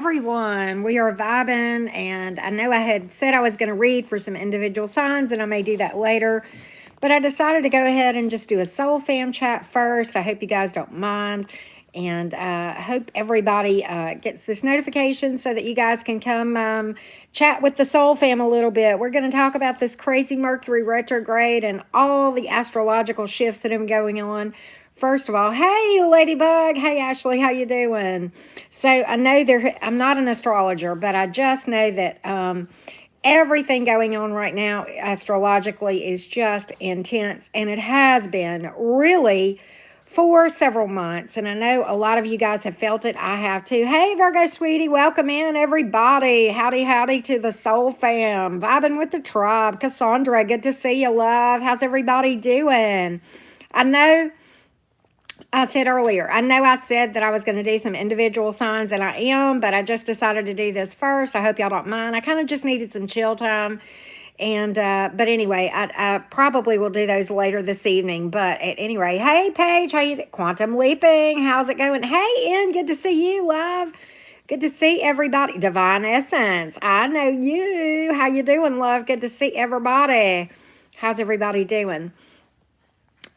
Everyone, we are vibing, and I know I had said I was going to read for some individual signs, and I may do that later, but I decided to go ahead and just do a soul fam chat first. I hope you guys don't mind, and hope everybody gets this notification so that you guys can come chat with the soul fam a little bit. We're going to talk about this crazy Mercury retrograde and all the astrological shifts that are going on. First of all, hey Ladybug, hey Ashley, how you doing? So I know I'm not an astrologer, but I just know that everything going on right now astrologically is just intense, and it has been really for several months. And I know a lot of you guys have felt it. I have too. Hey Virgo sweetie, welcome in everybody. Howdy howdy to the soul fam, vibing with the tribe. Cassandra, good to see you, love. How's everybody doing? I know I said earlier, I know I said that I was going to do some individual signs, and I am, but I just decided to do this first. I hope y'all don't mind. I kind of just needed some chill time. And, but anyway, I probably will do those later this evening. But at any rate, hey, Paige, how you, Quantum Leaping, how's it going? Hey, Ian, good to see you, love. Good to see everybody. Divine Essence, I know you. How you doing, love? Good to see everybody. How's everybody doing?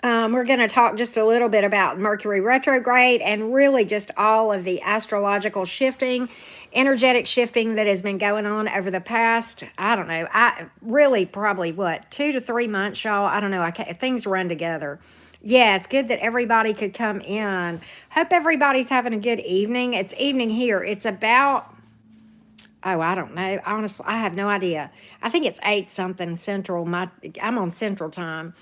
We're going to talk just a little bit about Mercury retrograde and really just all of the astrological shifting, energetic shifting that has been going on over the past, I don't know, I really probably what, 2 to 3 months, y'all. I don't know. I can't, things run together. Yeah, it's good that everybody could come in. Hope everybody's having a good evening. It's evening here. It's about, oh, I don't know. Honestly, I have no idea. I think it's 8 something central. I'm on central time,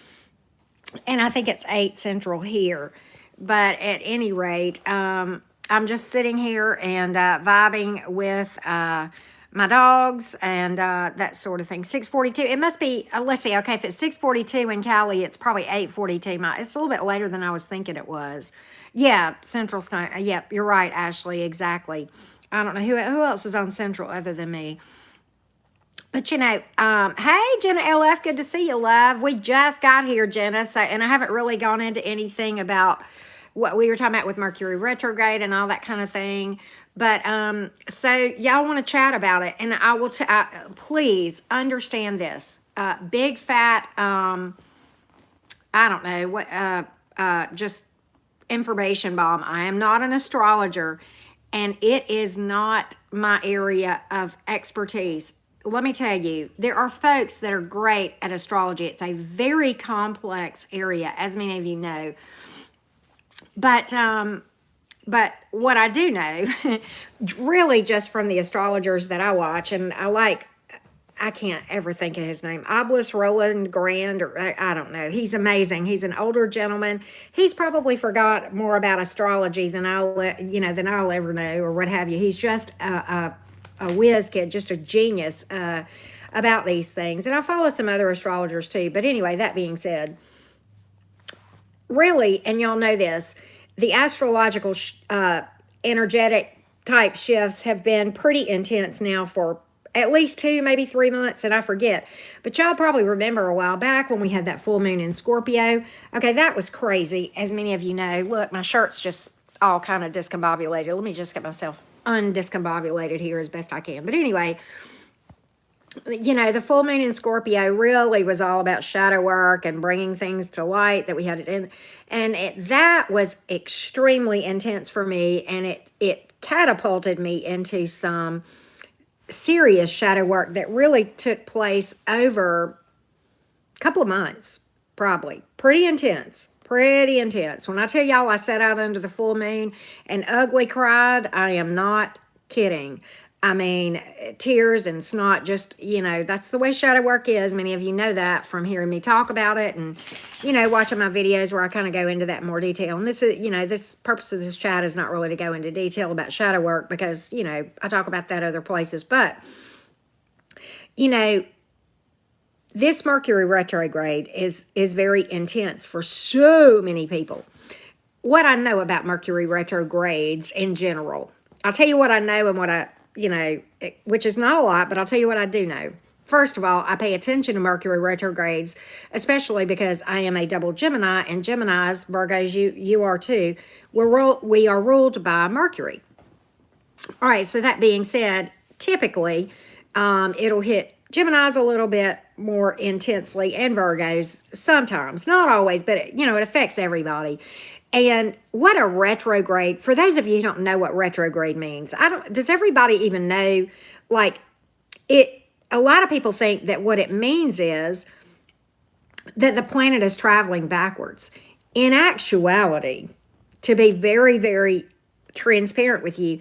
and I think it's 8 central here. But at any rate, I'm just sitting here and vibing with my dogs and that sort of thing. 6:42. It must be. Let's see. Okay, if it's 6:42 in Cali, it's probably 8:42. It's a little bit later than I was thinking it was. Yeah, Central Standard. Yep, you're right, Ashley. Exactly. I don't know who else is on Central other than me. But hey Jenna LF, good to see you, love. We just got here, Jenna. So, and I haven't really gone into anything about what we were talking about with Mercury retrograde and all that kind of thing. But so y'all want to chat about it, and I will. Please understand this. Big fat. I don't know what. Just information bomb. I am not an astrologer, and it is not my area of expertise. Let me tell you, there are folks that are great at astrology. It's a very complex area, as many of you know. But what I do know, really just from the astrologers that I watch, and I can't ever think of his name. Obelisk Roland Grand, or I don't know. He's amazing. He's an older gentleman. He's probably forgot more about astrology than I'll ever know, or what have you. He's just a whiz kid, just a genius about these things. And I follow some other astrologers too. But anyway, that being said, really, and y'all know this, the astrological energetic type shifts have been pretty intense now for at least 2, maybe 3 months, and I forget. But y'all probably remember a while back when we had that full moon in Scorpio. Okay, that was crazy, as many of you know. Look, my shirt's just all kind of discombobulated. Let me just get myself undiscombobulated here as best I can. But anyway, the full moon in Scorpio really was all about shadow work and bringing things to light that we had it in. And that was extremely intense for me, and it catapulted me into some serious shadow work that really took place over a couple of months, probably. Pretty intense. When I tell y'all I sat out under the full moon and ugly cried, I am not kidding. I mean, tears and snot, just, that's the way shadow work is. Many of you know that from hearing me talk about it and, watching my videos where I kind of go into that in more detail. And this is, this purpose of this chat is not really to go into detail about shadow work because, I talk about that other places. But, this Mercury retrograde is very intense for so many people. What I know about Mercury retrogrades in general, I'll tell you what I know and what which is not a lot, but I'll tell you what I do know. First of all, I pay attention to Mercury retrogrades, especially because I am a double Gemini, and Geminis, Virgos, you are too. We are ruled by Mercury. All right, so that being said, typically it'll hit Geminis a little bit more intensely and Virgos sometimes, not always, but it affects everybody. And what a retrograde, for those of you who don't know what retrograde means, does everybody even know? Like, a lot of people think that what it means is that the planet is traveling backwards. In actuality, to be very, very transparent with you,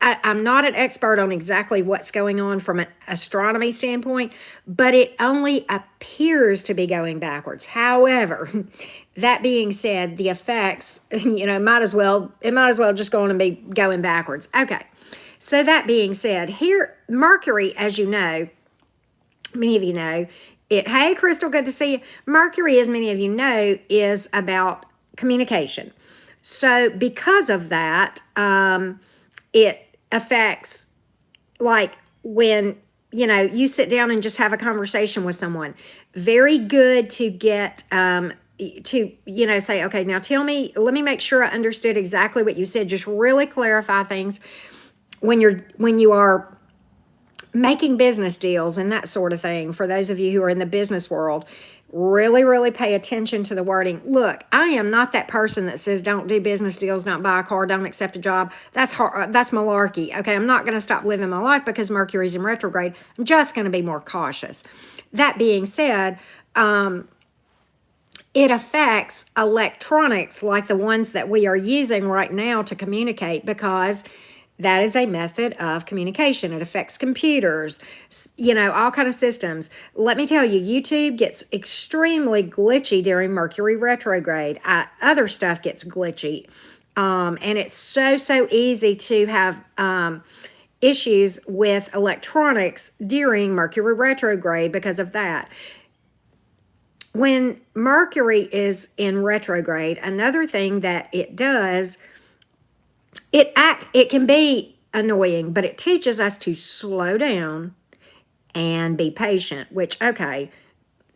I'm not an expert on exactly what's going on from an astronomy standpoint, but it only appears to be going backwards. However, that being said, the effects, it might as well just go on and be going backwards. Okay. So that being said, here, Mercury, as you know, many of you know, hey, Crystal, good to see you. Mercury, as many of you know, is about communication. So because of that, it affects, like, when you sit down and just have a conversation with someone. Very good to get to say, okay, now let me make sure I understood exactly what you said. Just really clarify things when you are making business deals and that sort of thing. For those of you who are in the business world, really, really pay attention to the wording. Look, I am not that person that says don't do business deals, don't buy a car, don't accept a job. That's hard, that's malarkey. Okay, I'm not going to stop living my life because Mercury's in retrograde. I'm just going to be more cautious. That being said, it affects electronics like the ones that we are using right now to communicate, because that is a method of communication. It affects computers, all kind of systems. Let me tell you, YouTube gets extremely glitchy during Mercury retrograde. Other stuff gets glitchy. And it's so easy to have issues with electronics during Mercury retrograde because of that. When Mercury is in retrograde, another thing that it does, it can be annoying, but it teaches us to slow down and be patient, which, okay,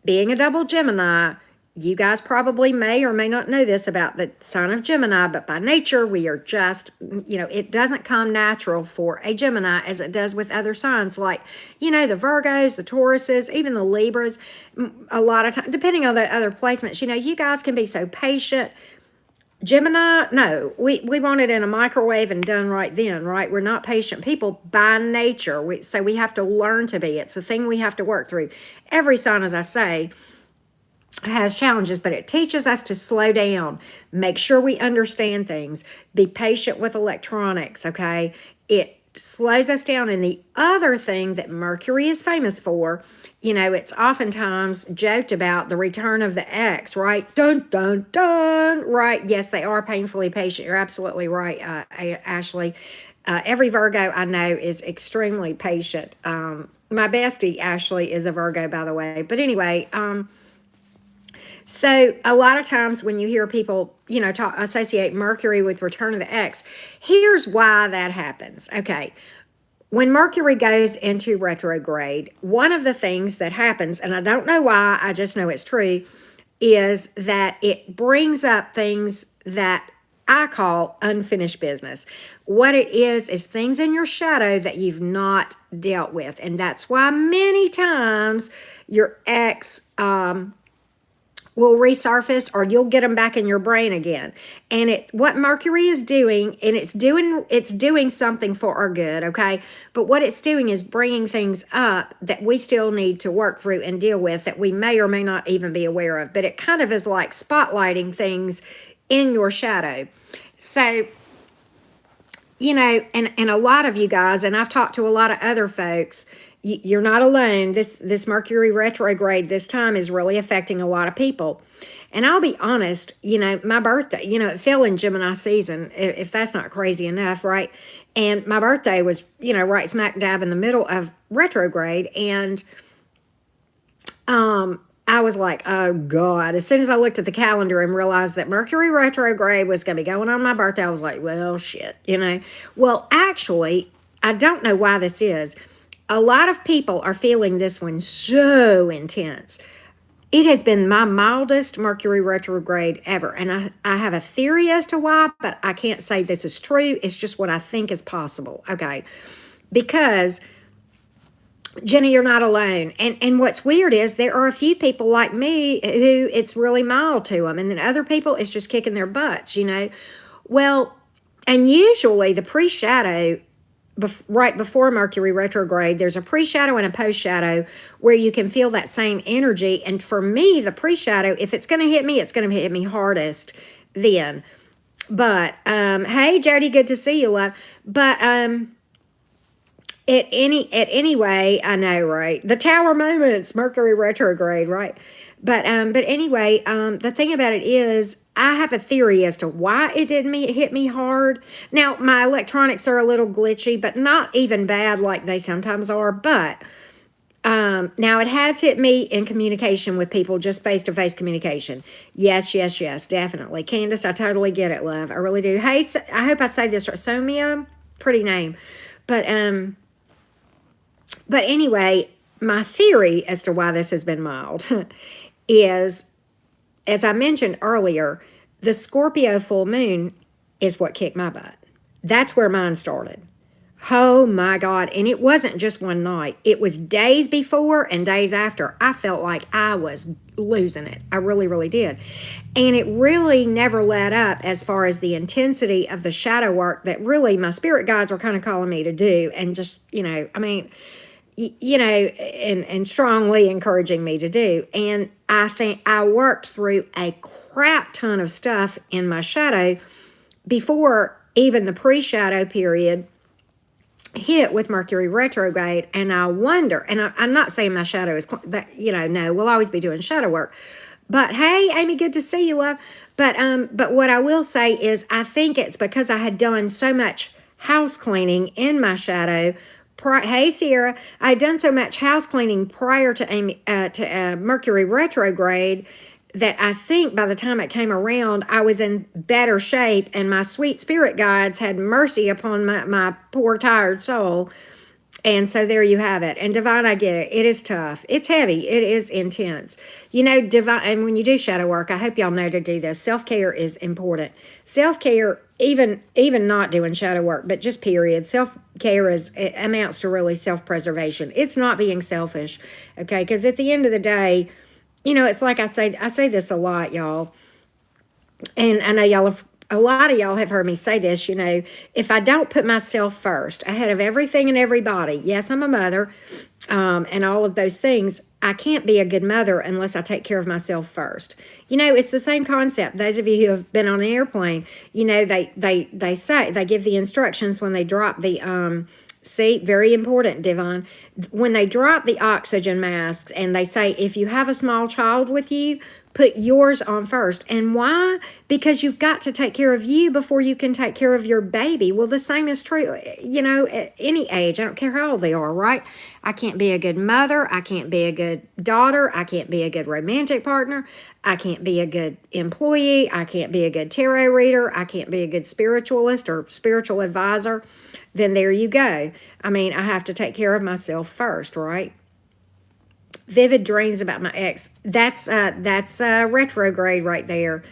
being a double Gemini, you guys probably may or may not know this about the sign of Gemini, but by nature, we are just, it doesn't come natural for a Gemini as it does with other signs like, the Virgos, the Tauruses, even the Libras. A lot of time, depending on the other placements, you guys can be so patient. Gemini, no, we want it in a microwave and done right then, right? We're not patient people by nature, so we have to learn to be. It's the thing we have to work through. Every sign, as I say, has challenges, but it teaches us to slow down, make sure we understand things, be patient with electronics, okay? It slows us down. And the other thing that Mercury is famous for, it's oftentimes joked about the return of the ex, right? Dun, dun, dun, right? Yes, they are painfully patient. You're absolutely right, Ashley. Every Virgo I know is extremely patient. My bestie, Ashley, is a Virgo, by the way. But anyway, so a lot of times when you hear people, associate Mercury with return of the ex, here's why that happens. Okay. When Mercury goes into retrograde, one of the things that happens, and I don't know why, I just know it's true, is that it brings up things that I call unfinished business. What it is things in your shadow that you've not dealt with. And that's why many times your ex, will resurface, or you'll get them back in your brain again. And what Mercury is doing, and it's doing something for our good, okay? But what it's doing is bringing things up that we still need to work through and deal with that we may or may not even be aware of. But it kind of is like spotlighting things in your shadow. So, and a lot of you guys, and I've talked to a lot of other folks, you're not alone. This Mercury retrograde this time is really affecting a lot of people. And I'll be honest, my birthday, it fell in Gemini season, if that's not crazy enough, right? And my birthday was, right smack dab in the middle of retrograde. And I was like, oh God, as soon as I looked at the calendar and realized that Mercury retrograde was going to be going on my birthday, I was like, well, shit, Well, actually, I don't know why this is. A lot of people are feeling this one so intense. It has been my mildest Mercury retrograde ever. And I have a theory as to why, but I can't say this is true. It's just what I think is possible. Okay. Because, Jenny, you're not alone. And what's weird is there are a few people like me who it's really mild to them. And then other people, it's just kicking their butts, you know. Well, and usually the pre-shadow, right before Mercury retrograde, there's a pre-shadow and a post-shadow where you can feel that same energy. And for me, the pre-shadow, if it's going to hit me, it's going to hit me hardest then. But, hey, Jody, good to see you, love. But, anyway, I know, right? The Tower moments, Mercury retrograde, right? But anyway, the thing about it is, I have a theory as to why it didn't hit me hard. Now, my electronics are a little glitchy, but not even bad like they sometimes are. But now it has hit me in communication with people, just face-to-face communication. Yes, yes, yes, definitely. Candace, I totally get it, love. I really do. Hey, I hope I say this right. Somia, pretty name. But anyway, my theory as to why this has been mild is, as I mentioned earlier, the Scorpio full moon is what kicked my butt. That's where mine started. Oh my God. And it wasn't just one night. It was days before and days after. I felt like I was losing it. I really, really did. And it really never let up as far as the intensity of the shadow work that really my spirit guides were kind of calling me to do. And just, and strongly encouraging me to do. And I think I worked through a crap ton of stuff in my shadow before even the pre-shadow period hit with Mercury retrograde. And I wonder, and I'm not saying my shadow is that, no, we'll always be doing shadow work. But hey, Amy, good to see you, love. But what I will say is I think it's because I had done so much house cleaning in my shadow. Hey, Sierra, I had done so much house cleaning prior to Mercury retrograde that I think by the time it came around, I was in better shape, and my sweet spirit guides had mercy upon my poor, tired soul. And so there you have it. And Divine, I get it. It is tough. It's heavy. It is intense. Divine, and when you do shadow work, I hope y'all know to do this. Self-care is important. Self-care, even not doing shadow work, but just period. Self-care amounts to really self-preservation. It's not being selfish, okay? Because at the end of the day, it's like I say this a lot, y'all. And I know a lot of y'all have heard me say this, if I don't put myself first, ahead of everything and everybody, yes, I'm a mother, and all of those things, I can't be a good mother unless I take care of myself first. It's the same concept. Those of you who have been on an airplane, they say, they give the instructions when they drop the, see, very important, Divine. When they drop the oxygen masks and they say, if you have a small child with you, put yours on first. And why? Because you've got to take care of you before you can take care of your baby. Well, the same is true, at any age. I don't care how old they are, right? I can't be a good mother. I can't be a good daughter. I can't be a good romantic partner. I can't be a good employee. I can't be a good tarot reader. I can't be a good spiritualist or spiritual advisor. Then there you go. I have to take care of myself first, right? Vivid dreams about my ex. That's retrograde right there.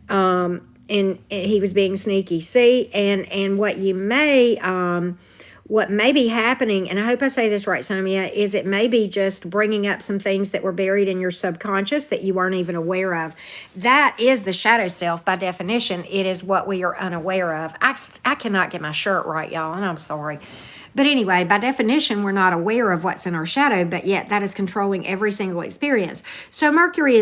And he was being sneaky. See, and what may be happening, and I hope I say this right, Samia, is it may be just bringing up some things that were buried in your subconscious that you weren't even aware of. That is the shadow self by definition. It is what we are unaware of. I cannot get my shirt right, y'all, and I'm sorry. But anyway, by definition, we're not aware of what's in our shadow, but yet that is controlling every single experience. So Mercury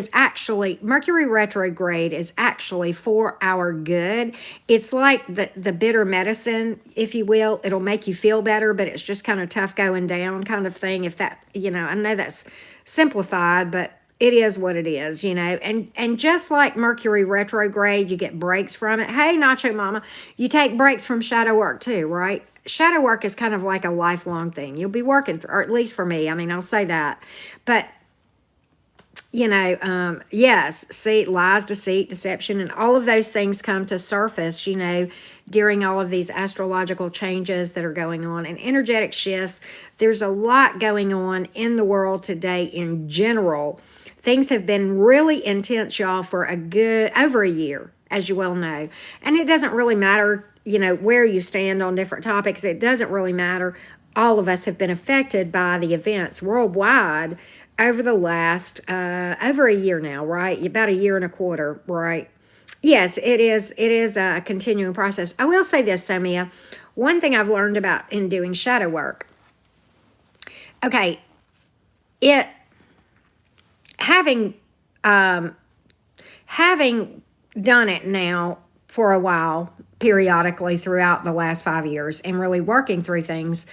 retrograde is actually for our good. It's like the bitter medicine, if you will. It'll make you feel better, but it's just kind of tough going down kind of thing. If that, I know that's simplified, but it is what it is, and just like Mercury retrograde, you get breaks from it. Hey, Nacho Mama, you take breaks from shadow work too, right? Shadow work is kind of like a lifelong thing. You'll be working through, or at least for me, I'll say that. But, yes, see, lies, deceit, deception, and all of those things come to surface, during all of these astrological changes that are going on and energetic shifts. There's a lot going on in the world today in general. Things have been really intense, y'all, for a good over a year, as you well know. And it doesn't really matter, where you stand on different topics. It doesn't really matter. All of us have been affected by the events worldwide over the last over a year now, right? About a year and a quarter, right? Yes, it is. It is a continuing process. I will say this, Somia. One thing I've learned about in doing shadow work. Okay, it having having done it now for a while, periodically throughout the last 5 years, and really working through things.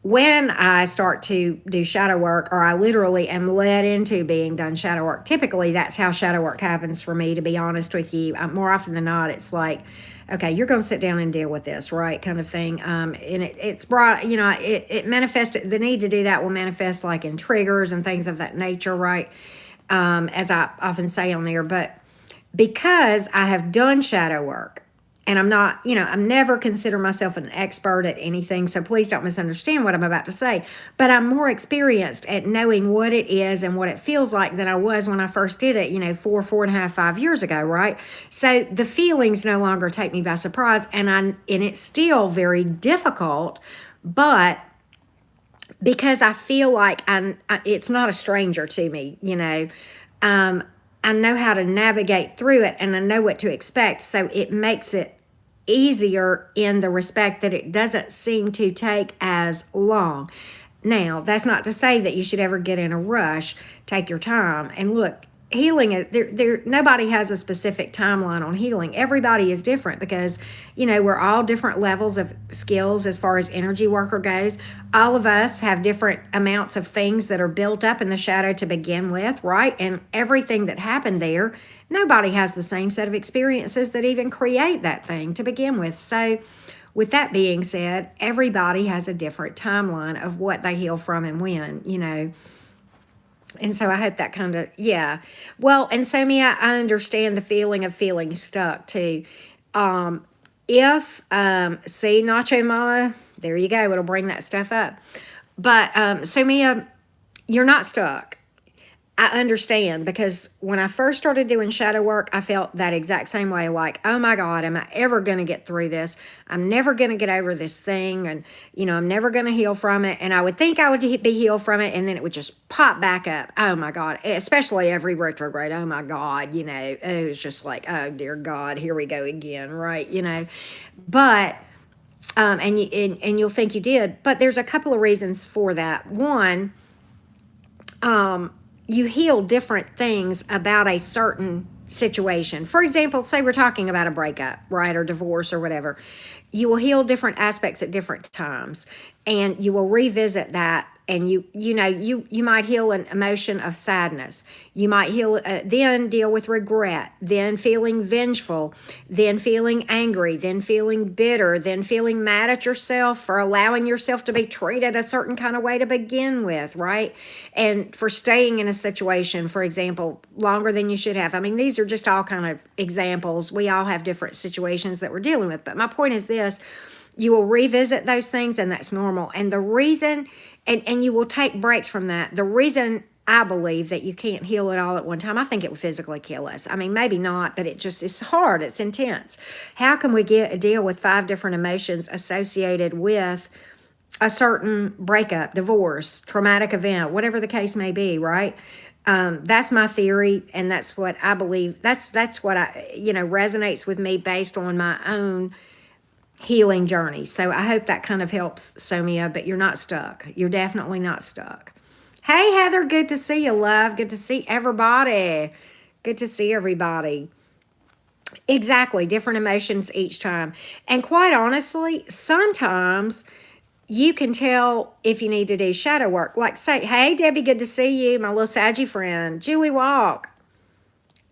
When I start to do shadow work, or I literally am led into being done shadow work, typically that's how shadow work happens for me, to be honest with you. More often than not, it's like, okay, you're going to sit down and deal with this, right? Kind of thing. And it's brought, it manifested, the need to do that will manifest like in triggers and things of that nature, right? As I often say on there. But because I have done shadow work, and I'm not, I'm never consider myself an expert at anything, so please don't misunderstand what I'm about to say. But I'm more experienced at knowing what it is and what it feels like than I was when I first did it, 4.5, 5 years ago, right? So the feelings no longer take me by surprise, and it's still very difficult, but because I feel like it's not a stranger to me, I know how to navigate through it, and I know what to expect. So it makes it easier in the respect that it doesn't seem to take as long. Now, that's not to say that you should ever get in a rush. Take your time. And look, healing, nobody has a specific timeline on healing. Everybody is different because, we're all different levels of skills as far as energy worker goes. All of us have different amounts of things that are built up in the shadow to begin with, right? And everything that happened there, nobody has the same set of experiences that even create that thing to begin with. So with that being said, everybody has a different timeline of what they heal from and when. And so I hope that kind of, yeah. Well, and so I understand the feeling of feeling stuck too. See, Nacho Mama, there you go. It'll bring that stuff up. But so you're not stuck. I understand, because when I first started doing shadow work, I felt that exact same way. Like, oh my God, am I ever going to get through this? I'm never going to get over this thing. And, I'm never going to heal from it. And I would think I would be healed from it, and then it would just pop back up. Oh my God, especially every retrograde. Oh my God, it was just like, oh dear God, here we go again, right? But, and you'll think you did. But there's a couple of reasons for that. One, you heal different things about a certain situation. For example, say we're talking about a breakup, right, or divorce or whatever. You will heal different aspects at different times, and you will revisit that. And you might heal an emotion of sadness. You might heal, then deal with regret, then feeling vengeful, then feeling angry, then feeling bitter, then feeling mad at yourself for allowing yourself to be treated a certain kind of way to begin with, right? And for staying in a situation, for example, longer than you should have. I mean, these are just all kind of examples. We all have different situations that we're dealing with. But my point is this: you will revisit those things, and that's normal. And the reason, and you will take breaks from that. The reason I believe that you can't heal it all at one time, I think it would physically kill us. I mean, maybe not, but it's hard. It's intense. How can we deal with 5 different emotions associated with a certain breakup, divorce, traumatic event, whatever the case may be, right? That's my theory, and that's what I believe. That's what resonates with me based on my own healing journey. So I hope that kind of helps, Somia, but you're not stuck. You're definitely not stuck. Hey, Heather, good to see you, love. Good to see everybody. Good to see everybody. Exactly, different emotions each time. And quite honestly, sometimes you can tell if you need to do shadow work. Like say, hey, Debbie, good to see you, my little Saggy friend. Julie Walk.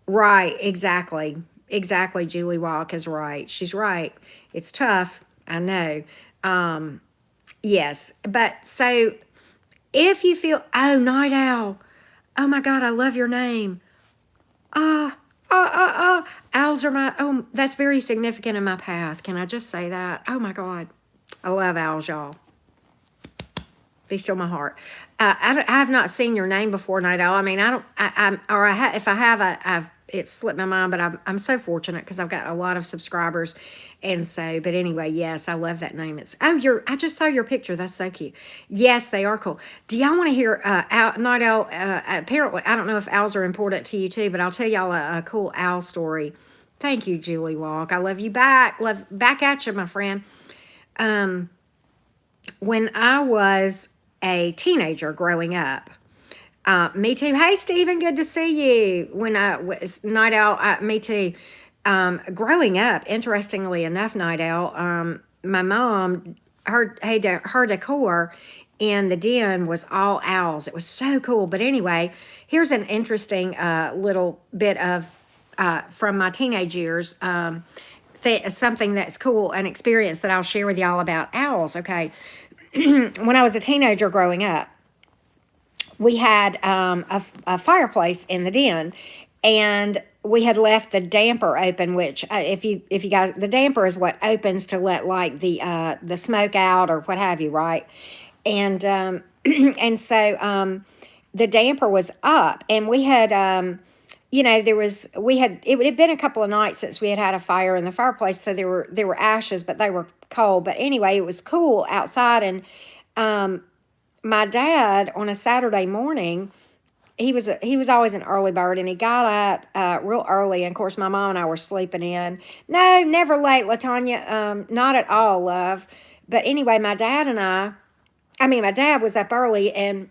Right, exactly. Exactly, Julie Walk is right. She's right. It's tough, I know. Yes, but so if you feel, oh, Night Owl, oh my God, I love your name. Owls are that's very significant in my path. Can I just say that? Oh my God. I love owls, y'all. Be still my heart. I have not seen your name before, Night Owl. I mean, I don't, if I have, I've, it's slipped my mind, but I'm so fortunate because I've got a lot of subscribers. And so, but anyway, yes, I love that name. I just saw your picture. That's so cute. Yes, they are cool. Do y'all want to hear, Night Owl, apparently, I don't know if owls are important to you too, but I'll tell y'all a cool owl story. Thank you, Julie Walk. I love you back. Love back at you, my friend. Um, when I was a teenager growing up, me too. Hey, Stephen, good to see you. When I was Night Owl, me too. Growing up, interestingly enough, Night Owl, my mom, her decor in the den was all owls. It was so cool. But anyway, here's an interesting little bit of from my teenage years. Something that's cool, an experience that I'll share with y'all about owls. Okay, when I was a teenager growing up, we had a fireplace in the den, and we had left the damper open. Which, if you guys, the damper is what opens to let like the smoke out or what have you, right? And and so the damper was up, and we had it had been a couple of nights since we had had a fire in the fireplace, so there were ashes, but they were cold. But anyway, it was cool outside, and my dad on a Saturday morning, he was always an early bird, and he got up real early. And of course, my mom and I were sleeping in. No, never late, Latanya. Not at all, love. But anyway, my dad was up early, and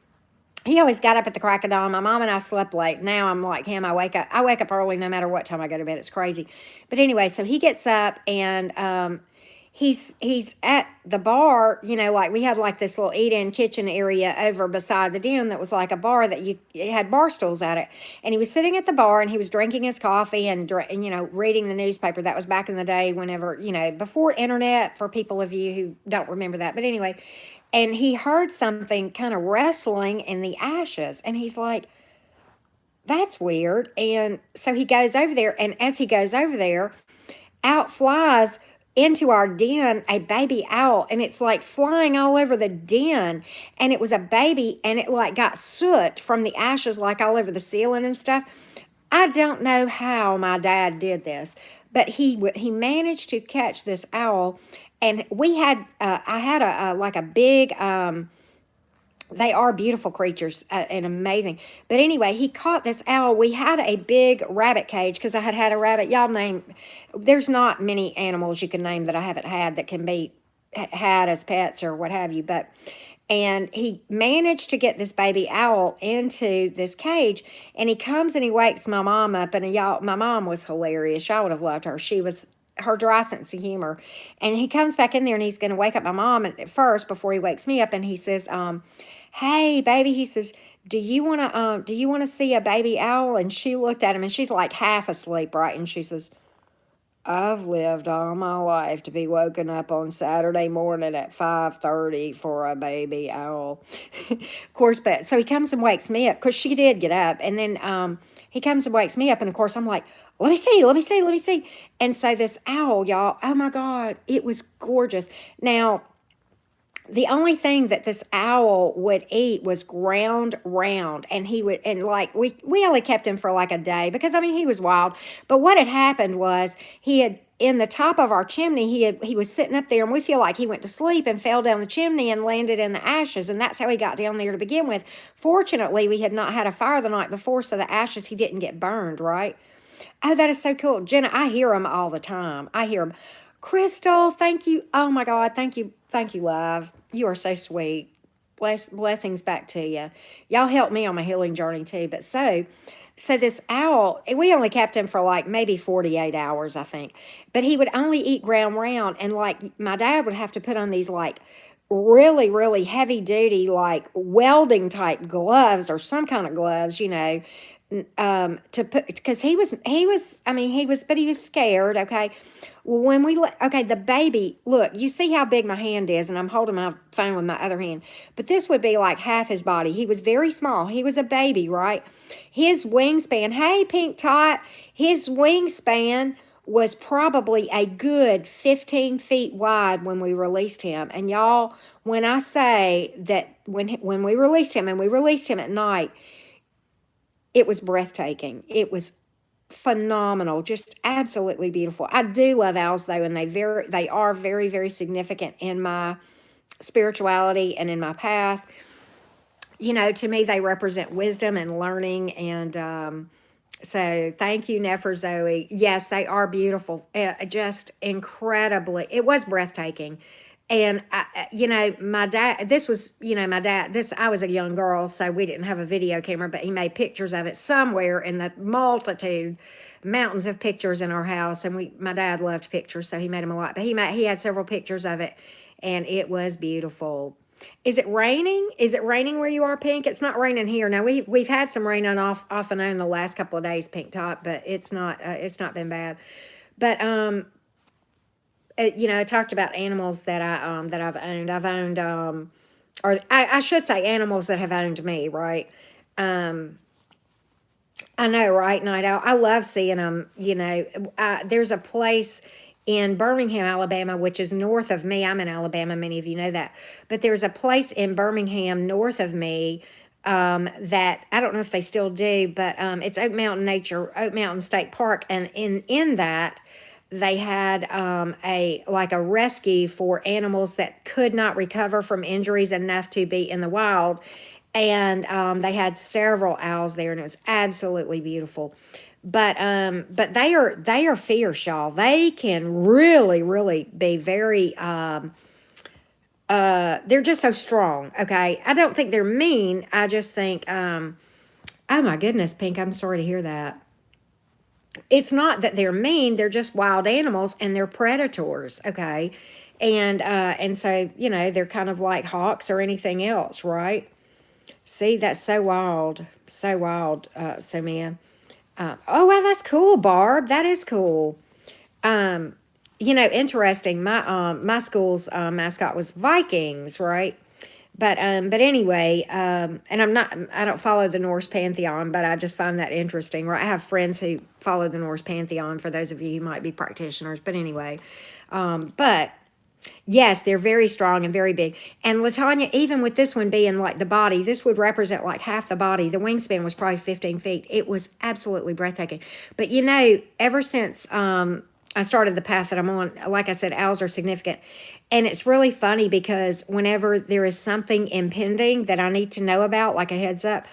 he always got up at the crack of dawn. My mom and I slept late. Now I'm like him. I wake up early no matter what time I go to bed. It's crazy. But anyway, so he gets up, and he's at the bar, like we had like this little eat-in kitchen area over beside the den that was like a bar that it had bar stools at it. And he was sitting at the bar, and he was drinking his coffee and reading the newspaper. That was back in the day whenever, before internet, for people of you who don't remember that. But anyway, and he heard something kind of rustling in the ashes, and he's like, that's weird. And so he goes over there, and as he goes over there, out flies into our den a baby owl, and it's like flying all over the den. And it was a baby, and it like got soot from the ashes like all over the ceiling and stuff. I don't know how my dad did this, but he managed to catch this owl. And I had a like a big they are beautiful creatures and amazing. But anyway, he caught this owl. We had a big rabbit cage because I had a rabbit. There's not many animals you can name that I haven't had that can be had as pets or what have you. And he managed to get this baby owl into this cage, and he comes and he wakes my mom up. And my mom was hilarious. Y'all would have loved her. She was her dry sense of humor. And he comes back in there, and he's going to wake up my mom at first before he wakes me up. And he says, hey, baby, he says, do you want to see a baby owl? And she looked at him, and she's like half asleep, right? And she says, I've lived all my life to be woken up on Saturday morning at 5:30 for a baby owl. Of course, but so he comes and wakes me up, because she did get up. And then he comes and wakes me up, and of course I'm like, let me see. And so this owl, y'all, oh my God, it was gorgeous. Now, the only thing that this owl would eat was ground round, and like we only kept him for like a day because he was wild. But what had happened was, he had, in the top of our chimney, he was sitting up there, and we feel like he went to sleep and fell down the chimney and landed in the ashes, and that's how he got down there to begin with. Fortunately, we had not had a fire the night before, so the ashes, he didn't get burned, right? Oh, that is so cool. Jenna, I hear them all the time. I hear them. Crystal, thank you. Oh my God, thank you. Thank you, love. You are so sweet. Blessings back to you. Y'all helped me on my healing journey too. But so this owl, we only kept him for like maybe 48 hours, I think. But he would only eat ground round. And like my dad would have to put on these like really, really heavy duty, like welding type gloves or some kind of gloves, to put, because he was scared. Okay. Well, okay, the baby, look, you see how big my hand is, and I'm holding my phone with my other hand, but this would be like half his body. He was very small. He was a baby, right? His wingspan, hey, Pink Tot, his wingspan was probably a good 15 feet wide when we released him. And y'all, when I say that when we released him, and we released him at night, it was breathtaking. It was phenomenal, just absolutely beautiful. I do love owls though, and they are very, very significant in my spirituality and in my path. You know, to me, they represent wisdom and learning. And so thank you, Nefer Zoe. Yes, they are beautiful. Just incredibly. It was breathtaking. And you know, my dad, this was, you know, my dad, this, I was a young girl, so we didn't have a video camera, but he made pictures of it somewhere in the mountains of pictures in our house. And my dad loved pictures, so he made them a lot, but he had several pictures of it, and it was beautiful. Is it raining? Is it raining where you are, Pink? It's not raining here. Now we've had some rain on off and on the last couple of days, Pink Top, but it's not been bad. But you know, I talked about animals that I've owned. I've owned or I should say animals that have owned me, right? Um, I know, right, Night Owl? I love seeing them. You know, there's a place in Birmingham, Alabama, which is north of me. I'm in Alabama. Many of you know that. But there's a place in Birmingham north of me that I don't know if they still do, but it's Oak Mountain State Park. And in that, they had a rescue for animals that could not recover from injuries enough to be in the wild. And they had several owls there, and it was absolutely beautiful. But they are fierce, y'all. They can really, really be very they're just so strong. Okay, I don't think they're mean. I just think oh my goodness, Pink, I'm sorry to hear that. It's not that they're mean, they're just wild animals, and they're predators. Okay, and so, you know, they're kind of like hawks or anything else, right? See, that's so wild, so wild, Somia. Oh, wow, that's cool, Barb. That is cool. Um, you know, interesting. My school's mascot was Vikings, right? But anyway, and I don't follow the Norse pantheon, but I just find that interesting. Right, I have friends who follow the Norse pantheon. For those of you who might be practitioners, but anyway, but yes, they're very strong and very big. And Latanya, even with this one being like the body, this would represent like half the body. The wingspan was probably 15 feet. It was absolutely breathtaking. But you know, ever since I started the path that I'm on, like I said, owls are significant. And it's really funny because whenever there is something impending that I need to know about, like a heads up,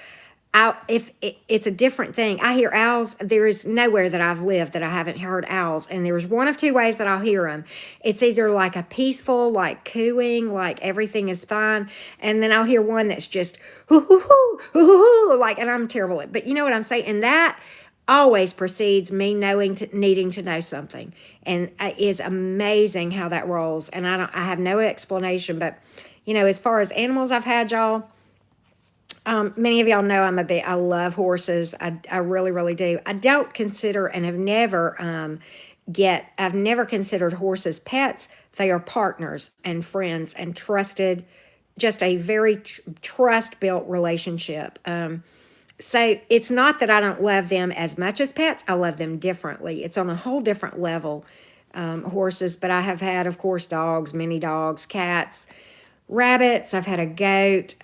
if it's a different thing. I hear owls. There is nowhere that I've lived that I haven't heard owls. And there's one of two ways that I'll hear them. It's either like a peaceful, like cooing, like everything is fine. And then I'll hear one that's just, hoo, hoo, hoo, hoo, hoo, hoo, like, and I'm terrible at, but you know what I'm saying? And that always precedes me needing to know something. And it is amazing how that rolls. And I have no explanation, but you know, as far as animals I've had, y'all, many of y'all know I love horses. I really, really do. I don't consider and have never I've never considered horses pets. They are partners and friends and trusted, just a very trust built relationship. So it's not that I don't love them as much as pets. I love them differently. It's on a whole different level, horses. But I have had, of course, dogs, many dogs, cats, rabbits. I've had a goat.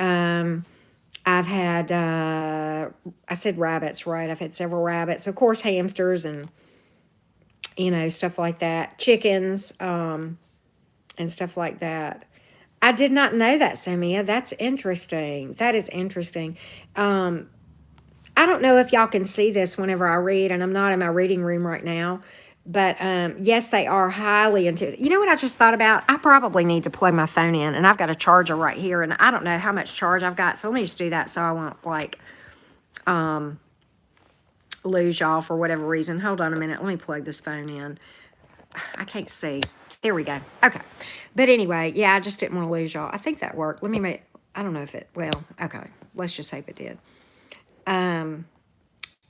I've had, I said rabbits, right? I've had several rabbits. Of course, hamsters and, you know, stuff like that. Chickens and stuff like that. I did not know that, Samia. That's interesting. That is interesting. I don't know if y'all can see this whenever I read, and I'm not in my reading room right now. But yes, they are highly into. You know what I just thought about? I probably need to plug my phone in, and I've got a charger right here, and I don't know how much charge I've got. So let me just do that so I won't like lose y'all for whatever reason. Hold on a minute. Let me plug this phone in. I can't see. There we go. Okay. But anyway, yeah, I just didn't want to lose y'all. I think that worked. Let me make. I don't know if it. Well, okay. Let's just hope it did.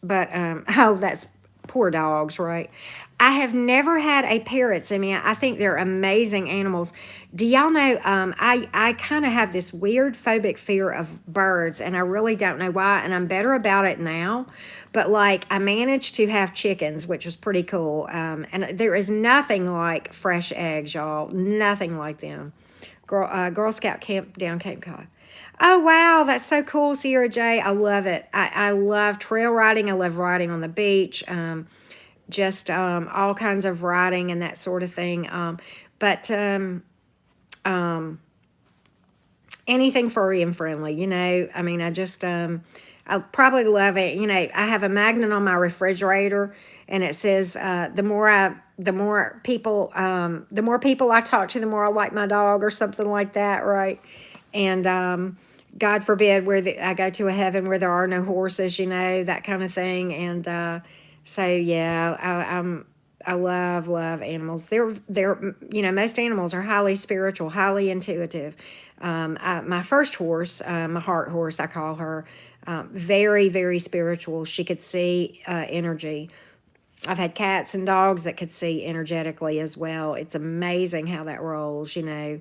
But oh, that's poor dogs, right? I have never had a parrot. I mean, I think they're amazing animals. Do y'all know? I kind of have this weird phobic fear of birds, and I really don't know why. And I'm better about it now. But like, I managed to have chickens, which was pretty cool. And there is nothing like fresh eggs, y'all. Nothing like them. Girl Scout camp down Cape Cod. Oh wow, that's so cool, Sierra J. I love it. I love trail riding. I love riding on the beach. Just all kinds of riding and that sort of thing. But um, anything furry and friendly, you know. I mean, I probably love it. You know, I have a magnet on my refrigerator, and it says, the more people I talk to, the more I like my dog, or something like that, right? And God forbid I go to a heaven where there are no horses, you know, that kind of thing. And so yeah, I love animals. You know, most animals are highly spiritual, highly intuitive. My first horse, my heart horse, I call her, very, very spiritual. She could see energy. I've had cats and dogs that could see energetically as well. It's amazing how that rolls, you know.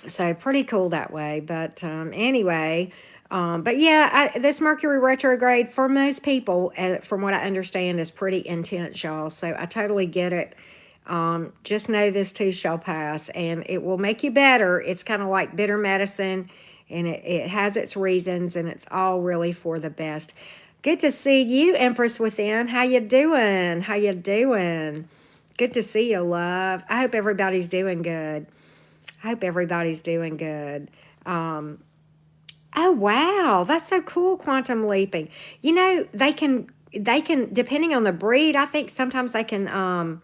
So pretty cool that way. But anyway, but yeah, this Mercury retrograde for most people, from what I understand, is pretty intense, y'all. So I totally get it. Just know this too shall pass, and it will make you better. It's kind of like bitter medicine, and it has its reasons, and it's all really for the best. Good to see you, Empress Within. How you doing? How you doing? Good to see you, love. I hope everybody's doing good. I hope everybody's doing good. Um, oh wow, that's so cool, quantum leaping. You know, they can depending on the breed, I think sometimes they can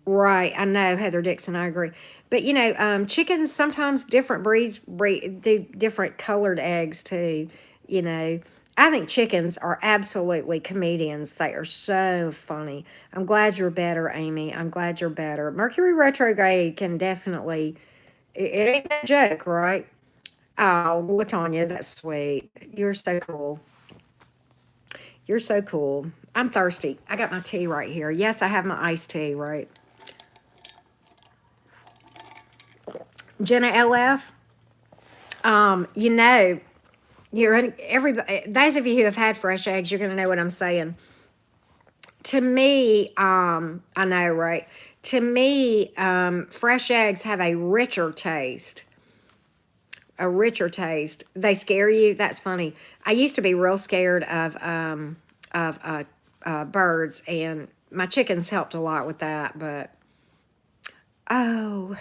right, I know, Heather Dixon, I agree. But you know, chickens sometimes different breed do different colored eggs too, you know. I think chickens are absolutely comedians. They are so funny. I'm glad you're better, Amy. I'm glad you're better. Mercury retrograde can definitely it ain't no joke, right? Oh, Latanya, that's sweet. You're so cool. You're so cool. I'm thirsty. I got my tea right here. Yes, I have my iced tea, right? Jenna LF, you know, everybody, those of you who have had fresh eggs, you're going to know what I'm saying. To me, I know, right? To me, fresh eggs have a richer taste. A richer taste. They scare you. That's funny. I used to be real scared of birds, and my chickens helped a lot with that. But oh,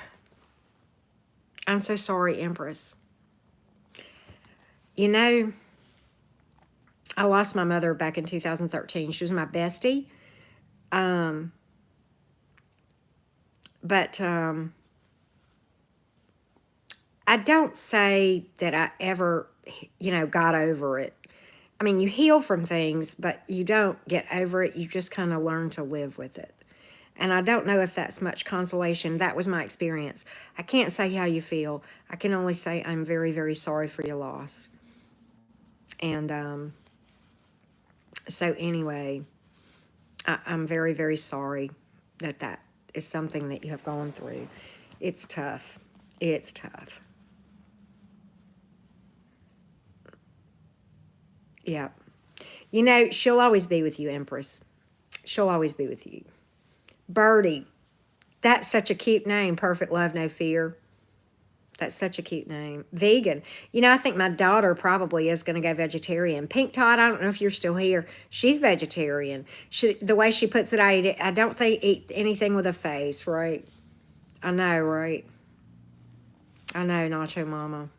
I'm so sorry, Empress. You know, I lost my mother back in 2013. She was my bestie. Um, but I don't say that I ever, you know, got over it. I mean, you heal from things, but you don't get over it. You just kind of learn to live with it. And I don't know if that's much consolation. That was my experience. I can't say how you feel. I can only say I'm very, very sorry for your loss. And so, anyway, I'm very, very sorry that that is something that you have gone through. It's tough. It's tough. Yeah. You know, she'll always be with you, Empress. She'll always be with you. Birdie, that's such a cute name. Perfect love, no fear. That's such a cute name. Vegan. You know, I think my daughter probably is going to go vegetarian. Pink Todd, I don't know if you're still here. She's vegetarian. The way she puts it, I don't think eat anything with a face, right? I know, right? I know, Nacho Mama.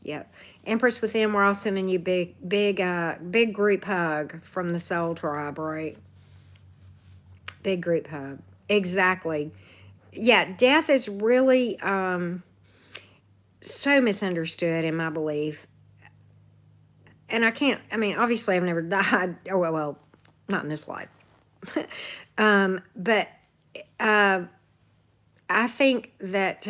Yep. Empress Within, we're all sending you big group hug from the Soul Tribe, right? Big group hug. Exactly. Yeah, death is really so misunderstood in my belief. And I mean, obviously I've never died. Oh, well, not in this life. But uh, I think that,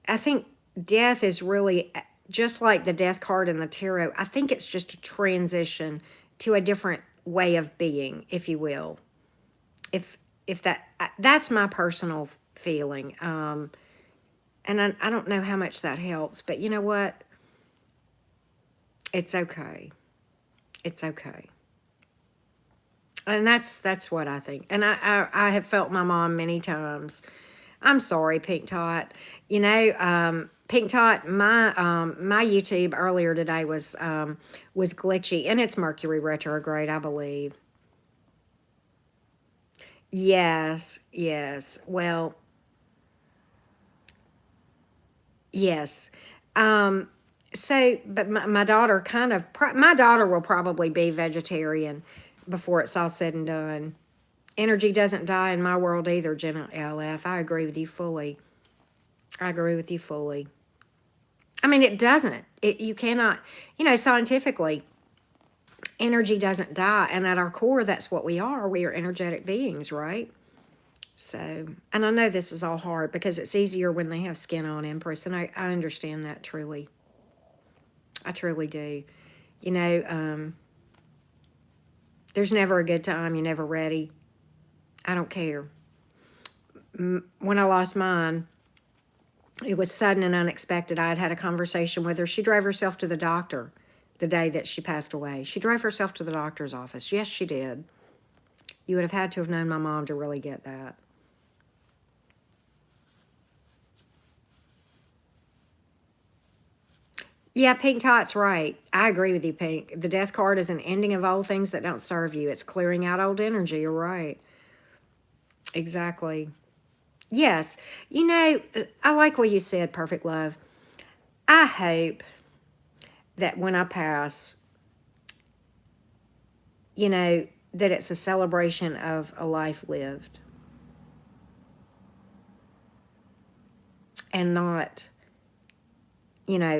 I think death is really just like the death card in the tarot, I think it's just a transition to a different way of being, if you will. If that's my personal feeling. And I don't know how much that helps, but you know what? It's okay. It's okay. And that's what I think. And I have felt my mom many times. I'm sorry, Pink Tot. You know, Pink Tot, my YouTube earlier today was glitchy, and it's Mercury retrograde, I believe. Yes, yes. Well, yes. Um, so, but my daughter my daughter will probably be vegetarian before it's all said and done. Energy doesn't die in my world either, Jenna LF. I agree with you fully. I agree with you fully. I mean, it doesn't. You cannot, scientifically, energy doesn't die. And at our core, that's what we are. We are energetic beings, right? So, and I know this is all hard because it's easier when they have skin on, Empress. And I understand that truly. I truly do. You know, there's never a good time. You're never ready. I don't care. When I lost mine, it was sudden and unexpected. I had had a conversation with her. She drove herself to the doctor the day that she passed away. She drove herself to the doctor's office. Yes, she did. You would have had to have known my mom to really get that. Yeah, Pink Tot's right. I agree with you, Pink. The death card is an ending of old things that don't serve you. It's clearing out old energy. You're right. Exactly. Yes. You know, I like what you said, Perfect Love. I hope that when I pass, that it's a celebration of a life lived and not,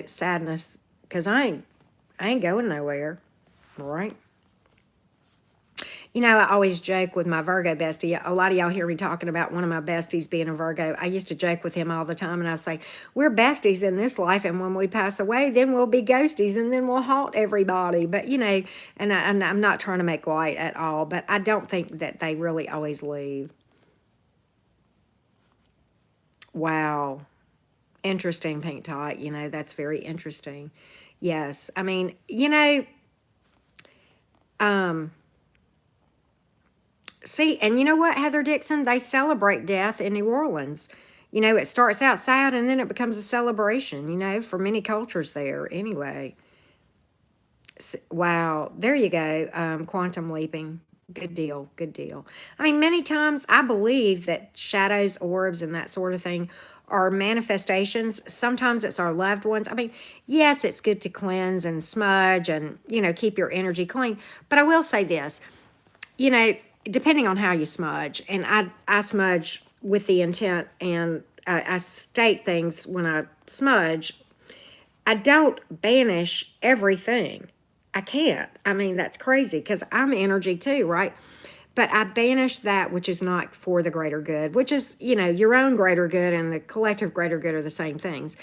sadness, because I ain't going nowhere, right? I always joke with my Virgo bestie. A lot of y'all hear me talking about one of my besties being a Virgo. I used to joke with him all the time, and I say, we're besties in this life, and when we pass away, then we'll be ghosties, and then we'll haunt everybody. But, and I'm not trying to make light at all, but I don't think that they really always leave. Wow. Interesting, Pink Tot. That's very interesting. Yes. I mean, um, see, and you know what, Heather Dixon? They celebrate death in New Orleans. It starts out sad and then it becomes a celebration, for many cultures there anyway. Wow. There you go. Quantum leaping. Good deal. Good deal. I mean, many times I believe that shadows, orbs, and that sort of thing are manifestations. Sometimes it's our loved ones. I mean, yes, it's good to cleanse and smudge and, keep your energy clean. But I will say this, you know, depending on how you smudge, and I smudge with the intent, and I state things when I smudge. I don't banish everything. I can't. I mean, that's crazy because I'm energy too, right? But I banish that which is not for the greater good, which is, your own greater good and the collective greater good are the same things.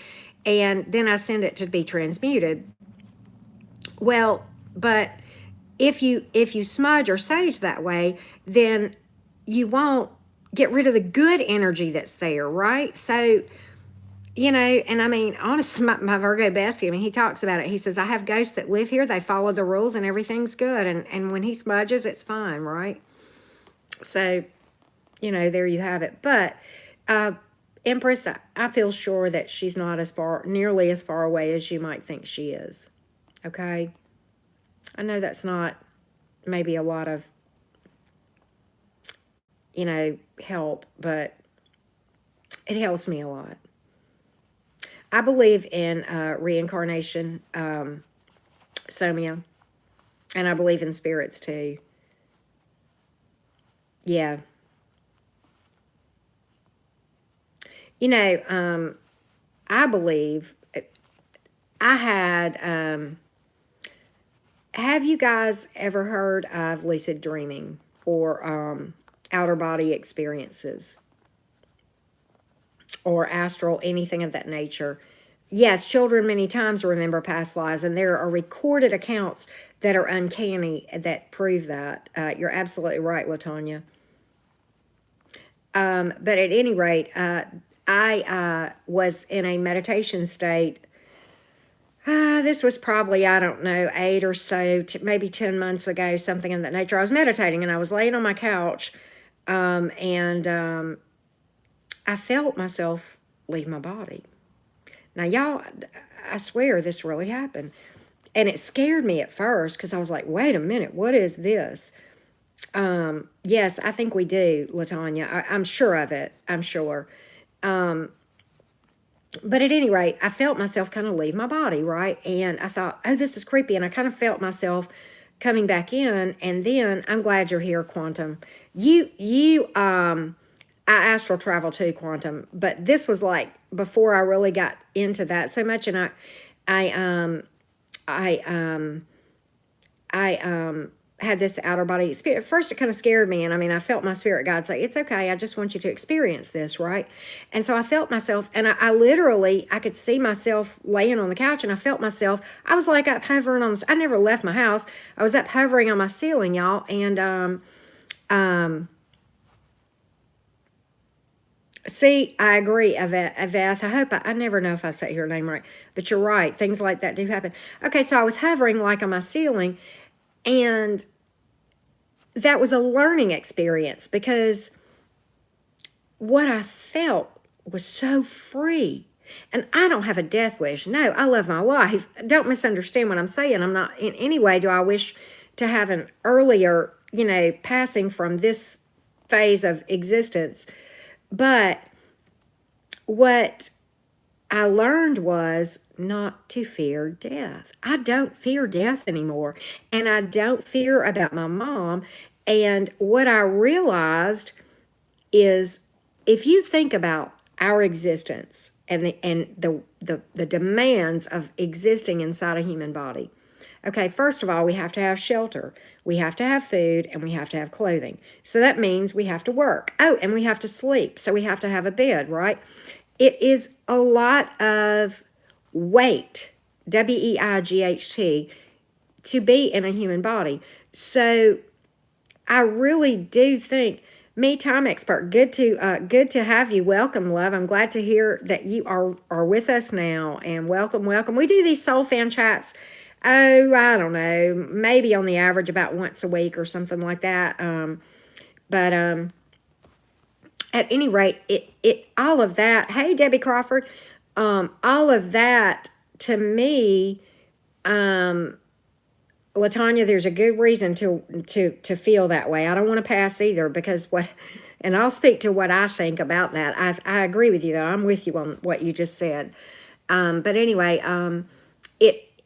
And then I send it to be transmuted. Well, but if you smudge or sage that way, then you won't get rid of the good energy that's there, right? So, and I mean, honestly, my Virgo bestie, I mean, he talks about it. He says, I have ghosts that live here. They follow the rules and everything's good. And when he smudges, it's fine, right? So, there you have it. But, Empress, I feel sure that she's not nearly as far away as you might think she is. Okay? I know that's not maybe a lot of, help, but it helps me a lot. I believe in reincarnation, Somia, and I believe in spirits too. Yeah. I believe I had, have you guys ever heard of lucid dreaming or outer body experiences or astral, anything of that nature? yes, children many times remember past lives, and there are recorded accounts that are uncanny that prove that. You're absolutely right, Latanya. But at any rate, I was in a meditation state. This was probably, I don't know, 8 or so, maybe 10 months ago, something in that nature. I was meditating and I was laying on my couch, and I felt myself leave my body. Now, y'all, I swear this really happened. And it scared me at first because I was like, wait a minute, what is this? Yes, I think we do, Latanya. I'm sure of it. I'm sure. But at any rate, I felt myself kind of leave my body, right? And I thought, oh, this is creepy. And I kind of felt myself coming back in. And then I'm glad you're here, Quantum. I astral travel too, Quantum. But this was like before I really got into that so much. And I, I, I had this outer body experience. At first, it kind of scared me. And I mean, I felt my spirit guide say, it's okay. I just want you to experience this, right? And so I felt myself, and I literally, I could see myself laying on the couch, and I felt myself, I was like up hovering on, I never left my house. I was up hovering on my ceiling, y'all. And, see, I agree, Aveth. I hope I never know if I say your name right, but you're right. Things like that do happen. Okay, so I was hovering like on my ceiling, and that was a learning experience because what I felt was so free. And I don't have a death wish. No, I love my life. Don't misunderstand what I'm saying. I'm not in any way do I wish to have an earlier, passing from this phase of existence. But what I learned was not to fear death. I don't fear death anymore. And I don't fear about my mom. And what I realized is if you think about our existence and the demands of existing inside a human body. Okay, first of all, we have to have shelter. We have to have food, and we have to have clothing. So that means we have to work. Oh, and we have to sleep. So we have to have a bed, right? It is a lot of weight, WEIGHT, to be in a human body. So I really do think, me, time expert, good to have you. Welcome, love. I'm glad to hear that you are with us now, and welcome. We do these soul fan chats. Oh, I don't know, maybe on the average about once a week or something like that. But at any rate, it all of that. Hey, Debbie Crawford, all of that to me. Latanya, there's a good reason to feel that way. I don't want to pass either because and I'll speak to what I think about that. I agree with you though. I'm with you on what you just said. But anyway,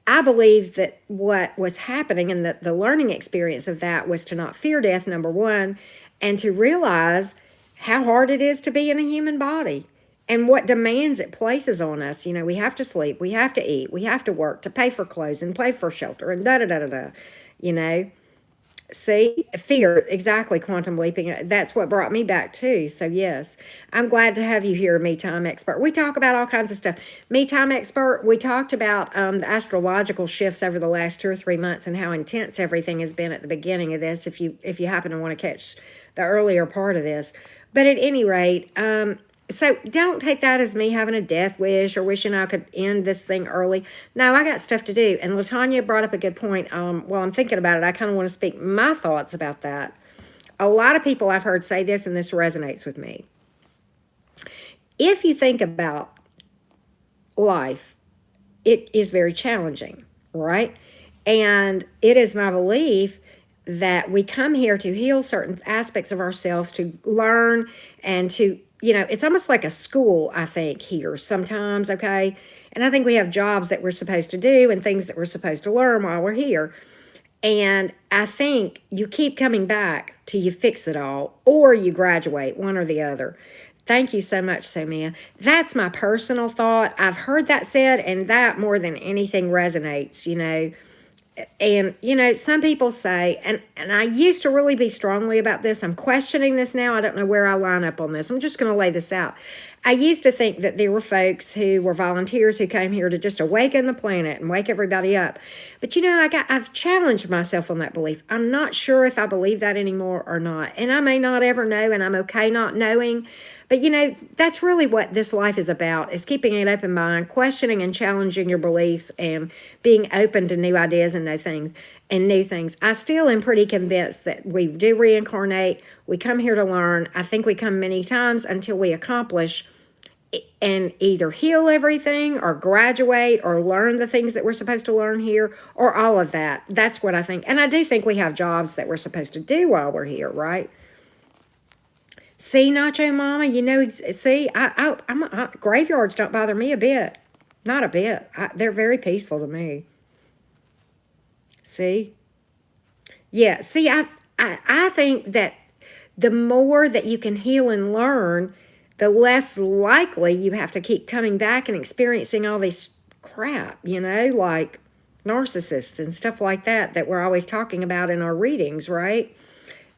I believe that what was happening and the learning experience of that was to not fear death, number one, and to realize how hard it is to be in a human body and what demands it places on us. We have to sleep, we have to eat, we have to work to pay for clothes and pay for shelter and da-da-da-da-da. See, fear, exactly, quantum leaping. That's what brought me back too. So yes, I'm glad to have you here, Me Time Expert. We talk about all kinds of stuff. Me Time Expert, we talked about the astrological shifts over the last 2 or 3 months and how intense everything has been at the beginning of this, if you happen to want to catch the earlier part of this. But at any rate, so don't take that as me having a death wish or wishing I could end this thing early. No, I got stuff to do. And Latanya brought up a good point. While I'm thinking about it, I kind of want to speak my thoughts about that. A lot of people I've heard say this, and this resonates with me. If you think about life, it is very challenging, right? And it is my belief that we come here to heal certain aspects of ourselves, to learn and to it's almost like a school, I think, here sometimes, okay? And I think we have jobs that we're supposed to do and things that we're supposed to learn while we're here. And I think you keep coming back till you fix it all, or you graduate, one or the other. Thank you so much, Somia. That's my personal thought. I've heard that said, and that more than anything resonates, And, you know, some people say, and I used to really be strongly about this. I'm questioning this now. I don't know where I line up on this. I'm just going to lay this out. I used to think that there were folks who were volunteers who came here to just awaken the planet and wake everybody up. But, you know, I've challenged myself on that belief. I'm not sure if I believe that anymore or not. And I may not ever know, and I'm okay not knowing. But, you know, that's really what this life is about, is keeping an open mind, questioning and challenging your beliefs, and being open to new ideas and new things. I still am pretty convinced that we do reincarnate. We come here to learn. I think we come many times until we accomplish and either heal everything or graduate or learn the things that we're supposed to learn here, or all of that. That's what I think. And I do think we have jobs that we're supposed to do while we're here, right? See, Nacho Mama, you know, see, graveyards don't bother me a bit. Not a bit. They're very peaceful to me. See? Yeah, see, I think that the more that you can heal and learn, the less likely you have to keep coming back and experiencing all this crap, you know, like narcissists and stuff like that we're always talking about in our readings, right?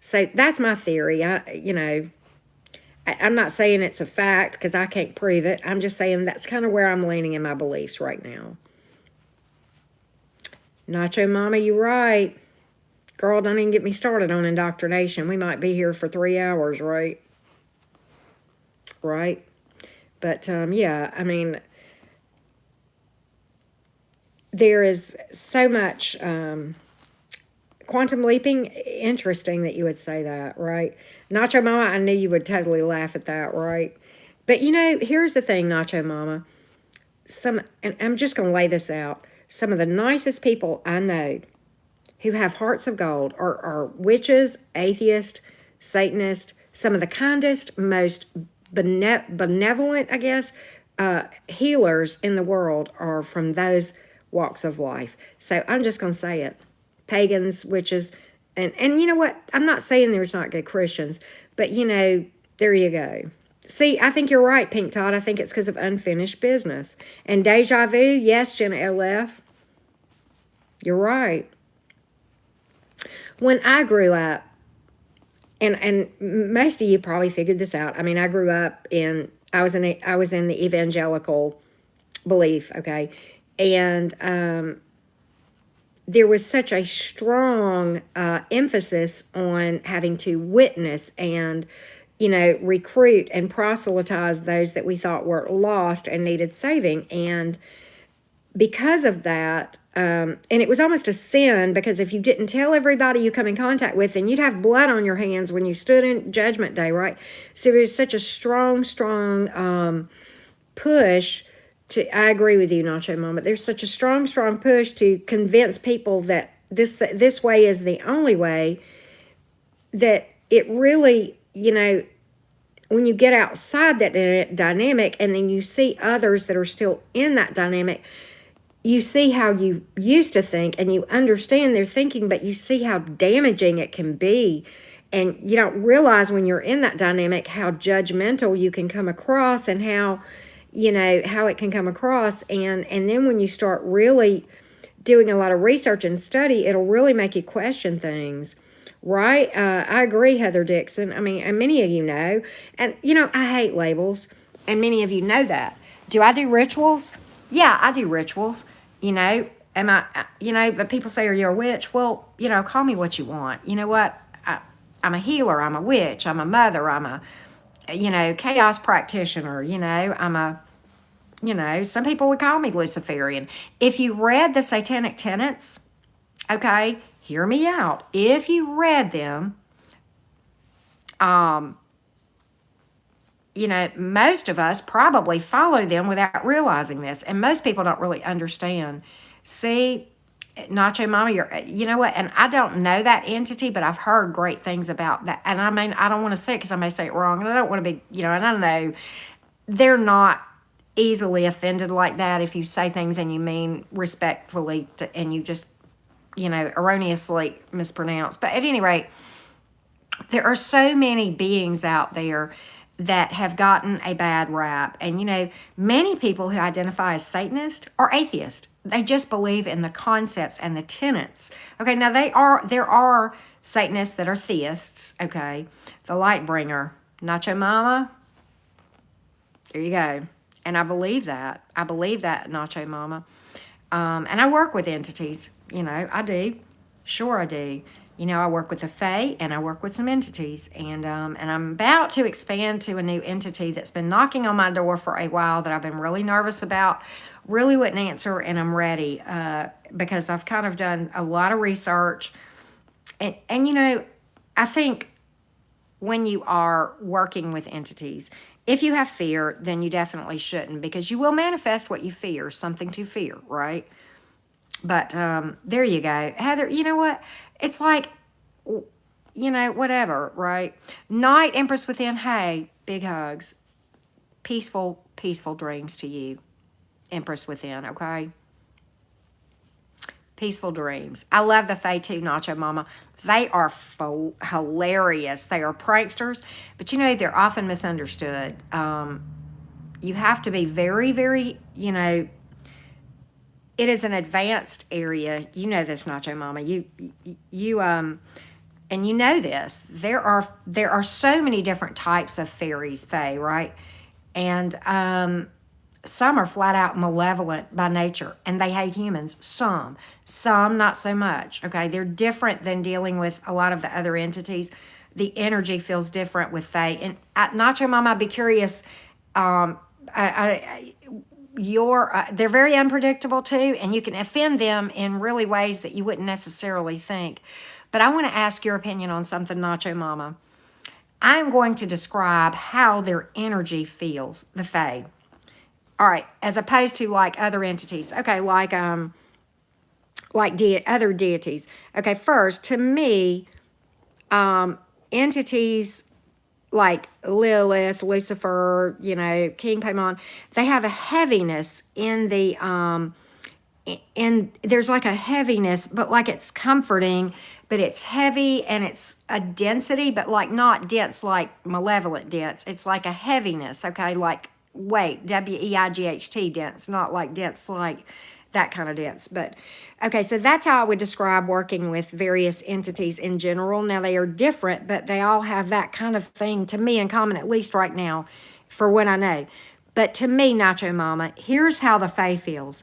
So that's my theory. I'm not saying it's a fact because I can't prove it. I'm just saying that's kind of where I'm leaning in my beliefs right now. Nacho Mama, you're right. Girl, don't even get me started on indoctrination. We might be here for 3 hours, right? Right? But, yeah, I mean, there is so much quantum leaping. Interesting that you would say that, right? Nacho Mama, I knew you would totally laugh at that, right? But, you know, here's the thing, Nacho Mama. And I'm just going to lay this out. Some of the nicest people I know who have hearts of gold are witches, atheists, Satanists, some of the kindest, most benevolent, I guess, healers in the world are from those walks of life. So I'm just going to say it. Pagans, witches, and you know what? I'm not saying there's not good Christians, but, you know, there you go. See, I think you're right, Pink Todd. I think it's because of unfinished business. And deja vu, yes, Jenna LF. You're right. When I grew up, and most of you probably figured this out. I mean, I grew up I was in the evangelical belief, okay? And there was such a strong emphasis on having to witness and, you know, recruit and proselytize those that we thought were lost and needed saving. And because of that, and it was almost a sin, because if you didn't tell everybody you come in contact with, then you'd have blood on your hands when you stood in Judgment Day, right? So there's such a strong push to, I agree with you, Nacho Mama. There's such a strong push to convince people that this way is the only way, that it really, you know, when you get outside that dynamic and then you see others that are still in that dynamic, you see how you used to think and you understand their thinking, but you see how damaging it can be. And you don't realize when you're in that dynamic how judgmental you can come across, and how, you know, how it can come across. And then when you start really doing a lot of research and study, it'll really make you question things. Right? I agree, Heather Dixon. I mean, and many of you know. And, you know, I hate labels. And many of you know that. Do I do rituals? Yeah, I do rituals. You know, but people say, are you a witch? Well, you know, call me what you want. You know what? I'm a healer. I'm a witch. I'm a mother. I'm a, you know, chaos practitioner. You know, some people would call me Luciferian. If you read the Satanic Tenets, okay, hear me out. If you read them, you know, most of us probably follow them without realizing this. And most people don't really understand. See, Nacho Mama, you know what? And I don't know that entity, but I've heard great things about that. And I mean, I don't want to say it because I may say it wrong. And I don't want to be, you know, and I don't know. They're not easily offended like that if you say things and you mean respectfully and you just, you know, erroneously mispronounce. But at any rate, there are so many beings out there, that have gotten a bad rap. And you know, many people who identify as Satanist are atheist. They just believe in the concepts and the tenets. Okay, now there are Satanists that are theists. Okay, the light bringer, Nacho Mama. There you go. And I believe that. I believe that, Nacho Mama. And I work with entities. You know, I do. Sure, I do. You know, I work with the Fae and I work with some entities. And I'm about to expand to a new entity that's been knocking on my door for a while that I've been really nervous about. Really wouldn't answer, and I'm ready because I've kind of done a lot of research. And you know, I think when you are working with entities, if you have fear, then you definitely shouldn't, because you will manifest what you fear, something to fear, right? But there you go. Heather, you know what? It's like, you know, whatever, right? Night, Empress Within. Hey, big hugs. Peaceful, peaceful dreams to you, Empress Within, okay? Peaceful dreams. I love the Fae too, Nacho Mama. They are hilarious. They are pranksters, but you know, they're often misunderstood. You have to be very, very, you know, it is an advanced area. You know this, Nacho Mama. You and you know this. There are so many different types of fairies, Fae, right? And some are flat out malevolent by nature, and they hate humans. Some not so much. Okay, they're different than dealing with a lot of the other entities. The energy feels different with Fae. And Nacho Mama, I'd be curious. They're very unpredictable too, and you can offend them in really ways that you wouldn't necessarily think. But I want to ask your opinion on something, Nacho Mama. I'm going to describe how their energy feels, the Fae. All right, as opposed to like other entities. Okay, like other deities. Okay, first, to me, entities like Lilith, Lucifer, you know, King Paimon, they have a heaviness in the and there's like a heaviness, but like it's comforting, but it's heavy, and it's a density, but like not dense like malevolent dense. It's like a heaviness, okay, like weight, W-E-I-G-H-T dense, not like dense like that kind of dense. But okay, so that's how I would describe working with various entities in general. Now, they are different, but they all have that kind of thing to me in common, at least right now, for what I know. But to me, Nacho Mama, here's how the Fae feels.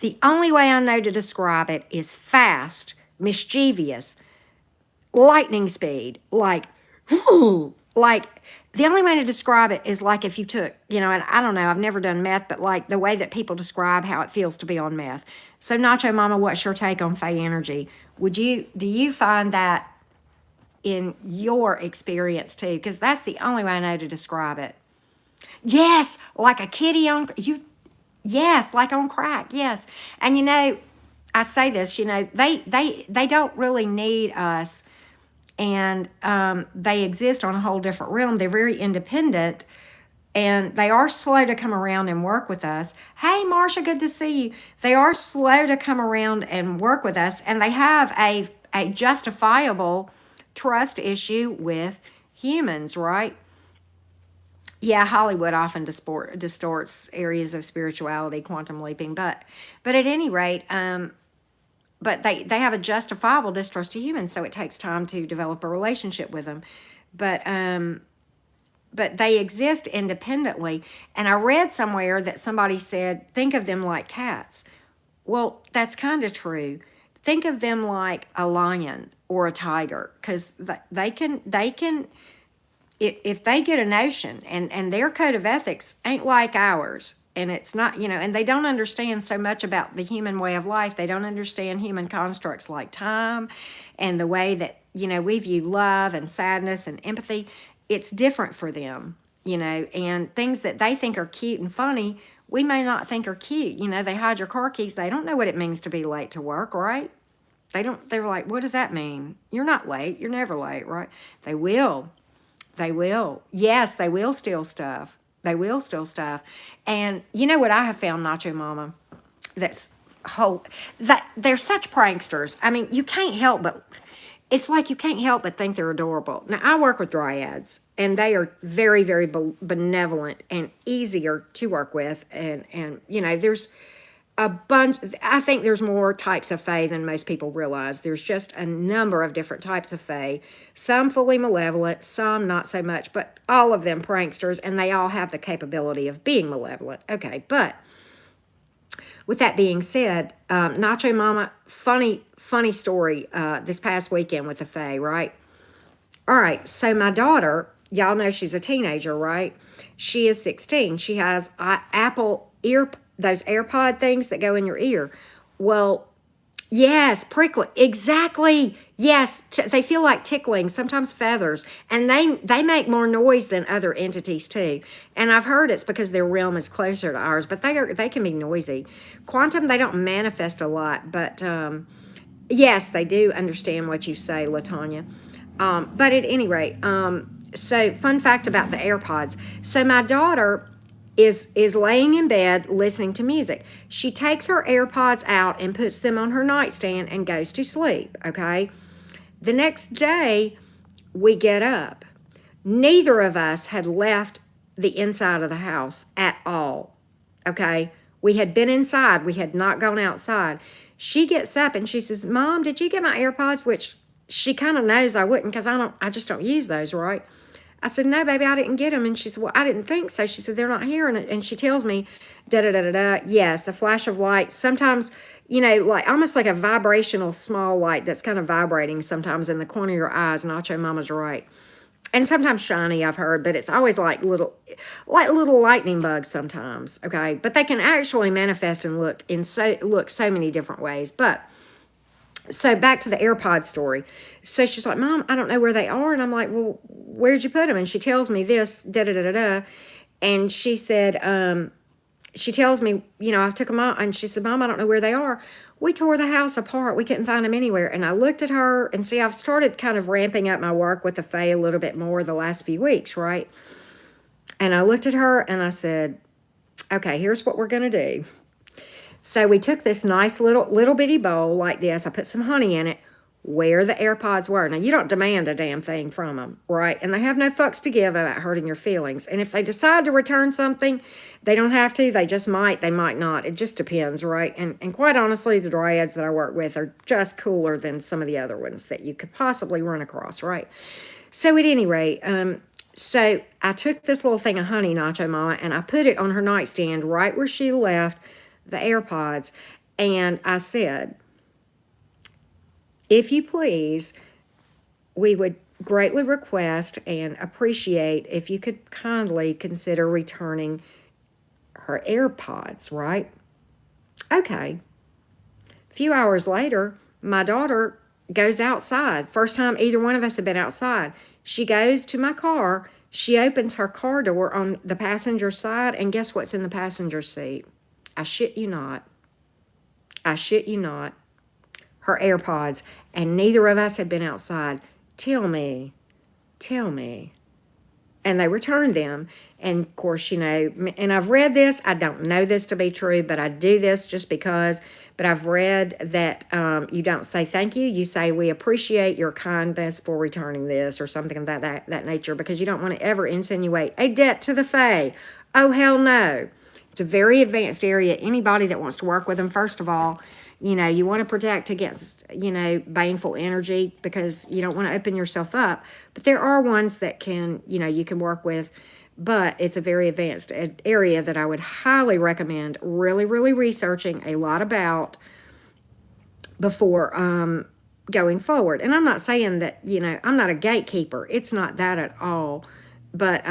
The only way I know to describe it is fast, mischievous, lightning speed, like, like, the only way to describe it is like if you took, you know, and I don't know, I've never done meth, but like the way that people describe how it feels to be on meth. So Nacho Mama, what's your take on Fae energy? Do you find that in your experience too? Because that's the only way I know to describe it. Yes, like a kitty on, yes, like on crack, yes. And you know, I say this, you know, they don't really need us, and they exist on a whole different realm. They're very independent, and they are slow to come around and work with us. Hey, Marsha, good to see you. They are slow to come around and work with us, and they have a justifiable trust issue with humans, right? Yeah, Hollywood often distorts areas of spirituality, quantum leaping, but at any rate, but they have a justifiable distrust to humans, so it takes time to develop a relationship with them. But they exist independently. And I read somewhere that somebody said, think of them like cats. Well, that's kind of true. Think of them like a lion or a tiger, because they can if they get a notion, and their code of ethics ain't like ours, and it's not, you know, and they don't understand so much about the human way of life. They don't understand human constructs like time and the way that, you know, we view love and sadness and empathy. It's different for them, you know, and things that they think are cute and funny, we may not think are cute. You know, they hide your car keys. They don't know what it means to be late to work, right? They're like, what does that mean? You're not late. You're never late, right? They will. They will. Yes, they will steal stuff. They will steal stuff. And you know what I have found, Nacho Mama? That they're such pranksters. I mean, you can't help but, it's like you can't help but think they're adorable. Now, I work with dryads, and they are very, very benevolent and easier to work with. And there's a bunch. I think there's more types of fae than most people realize. There's just a number of different types of fae. Some fully malevolent, some not so much, but all of them pranksters, and they all have the capability of being malevolent. Okay, but with that being said, Nacho Mama, funny story this past weekend with the fae, right? All right, so my daughter, y'all know she's a teenager, right? She is 16. She has Apple those AirPod things that go in your ear. Well, yes, prickly. Exactly. Yes, they feel like tickling, sometimes feathers, and they make more noise than other entities too. And I've heard it's because their realm is closer to ours, but they can be noisy. Quantum, they don't manifest a lot, but yes, they do understand what you say, Latanya. But at any rate, so fun fact about the AirPods. So my daughter is laying in bed listening to music. She takes her AirPods out and puts them on her nightstand and goes to sleep, okay? The next day, we get up. Neither of us had left the inside of the house at all, okay? We had been inside. We had not gone outside. She gets up and she says, Mom, did you get my AirPods? Which she kind of knows I wouldn't because I just don't use those, right? I said, no, baby, I didn't get them. And she said, well, I didn't think so. She said, they're not here. And she tells me, da-da-da-da-da, yes, a flash of light. Sometimes, like almost like a vibrational small light that's kind of vibrating sometimes in the corner of your eyes. Nacho Mama's right. And sometimes shiny, I've heard, but it's always like little lightning bugs sometimes, okay? But they can actually manifest and look so many different ways. But so back to the AirPod story. So she's like, Mom, I don't know where they are. And I'm like, well, where'd you put them? And she tells me this, da-da-da-da-da. And she said, she tells me, I took them out. And she said, Mom, I don't know where they are. We tore the house apart. We couldn't find them anywhere. And I looked at her and see, I've started kind of ramping up my work with the Fae a little bit more the last few weeks, right? And I looked at her and I said, okay, here's what we're going to do. So we took this nice little bitty bowl like this. I put some honey in it where the AirPods were. Now, you don't demand a damn thing from them, right? And they have no fucks to give about hurting your feelings. And if they decide to return something, they don't have to. They just might. They might not. It just depends, right? And quite honestly, the dryads that I work with are just cooler than some of the other ones that you could possibly run across, right? So at any rate, so I took this little thing of honey, Nacho Mama, and I put it on her nightstand right where she left the AirPods, and I said, if you please, we would greatly request and appreciate if you could kindly consider returning her AirPods, right? Okay. A few hours later, my daughter goes outside. First time either one of us had been outside. She goes to my car. She opens her car door on the passenger side, and guess what's in the passenger seat? I shit you not. I shit you not. Her AirPods, and neither of us had been outside. Tell me. And they returned them. And of course, and I've read this. I don't know this to be true, but I do this just because. But I've read that you don't say thank you. You say we appreciate your kindness for returning this or something of that nature, because you don't want to ever insinuate a debt to the Fae. Oh, hell no. It's a very advanced area. Anybody that wants to work with them, first of all, you want to protect against, baneful energy, because you don't want to open yourself up. But there are ones that can, you can work with. But it's a very advanced area that I would highly recommend really, really researching a lot about before going forward. And I'm not saying that, I'm not a gatekeeper. It's not that at all. But,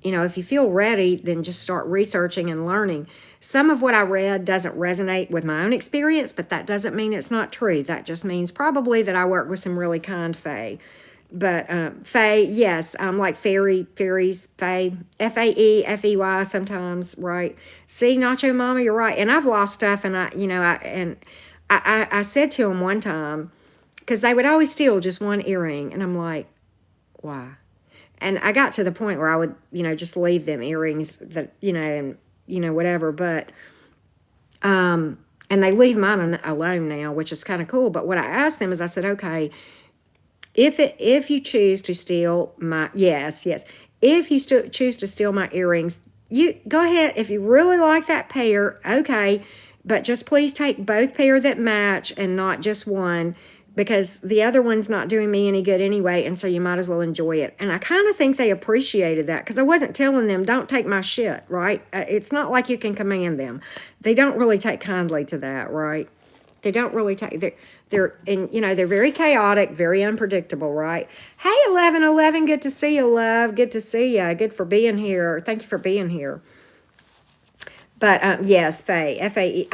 if you feel ready, then just start researching and learning. Some of what I read doesn't resonate with my own experience, but that doesn't mean it's not true. That just means probably that I work with some really kind Fae. But Fae, yes, like fairies, Fae, Fae, Fey sometimes, right? See, Nacho Mama, you're right. And I've lost stuff, and I said to him one time, because they would always steal just one earring, and I'm like, why? And I got to the point where I would, just leave them earrings that, and, whatever. But, and they leave mine alone now, which is kind of cool. But what I asked them is, I said, okay, if you choose to steal my, yes, if you choose to steal my earrings, you go ahead. If you really like that pair, okay, but just please take both pair that match and not just one, because the other one's not doing me any good anyway, and so you might as well enjoy it. And I kind of think they appreciated that, because I wasn't telling them, don't take my shit, right? It's not like you can command them. They don't really take kindly to that, right? They don't really take, and they're very chaotic, very unpredictable, right? Hey, 1111, good to see you, love. Good to see you. Good for being here. Thank you for being here. But yes, Faye, F-A-E.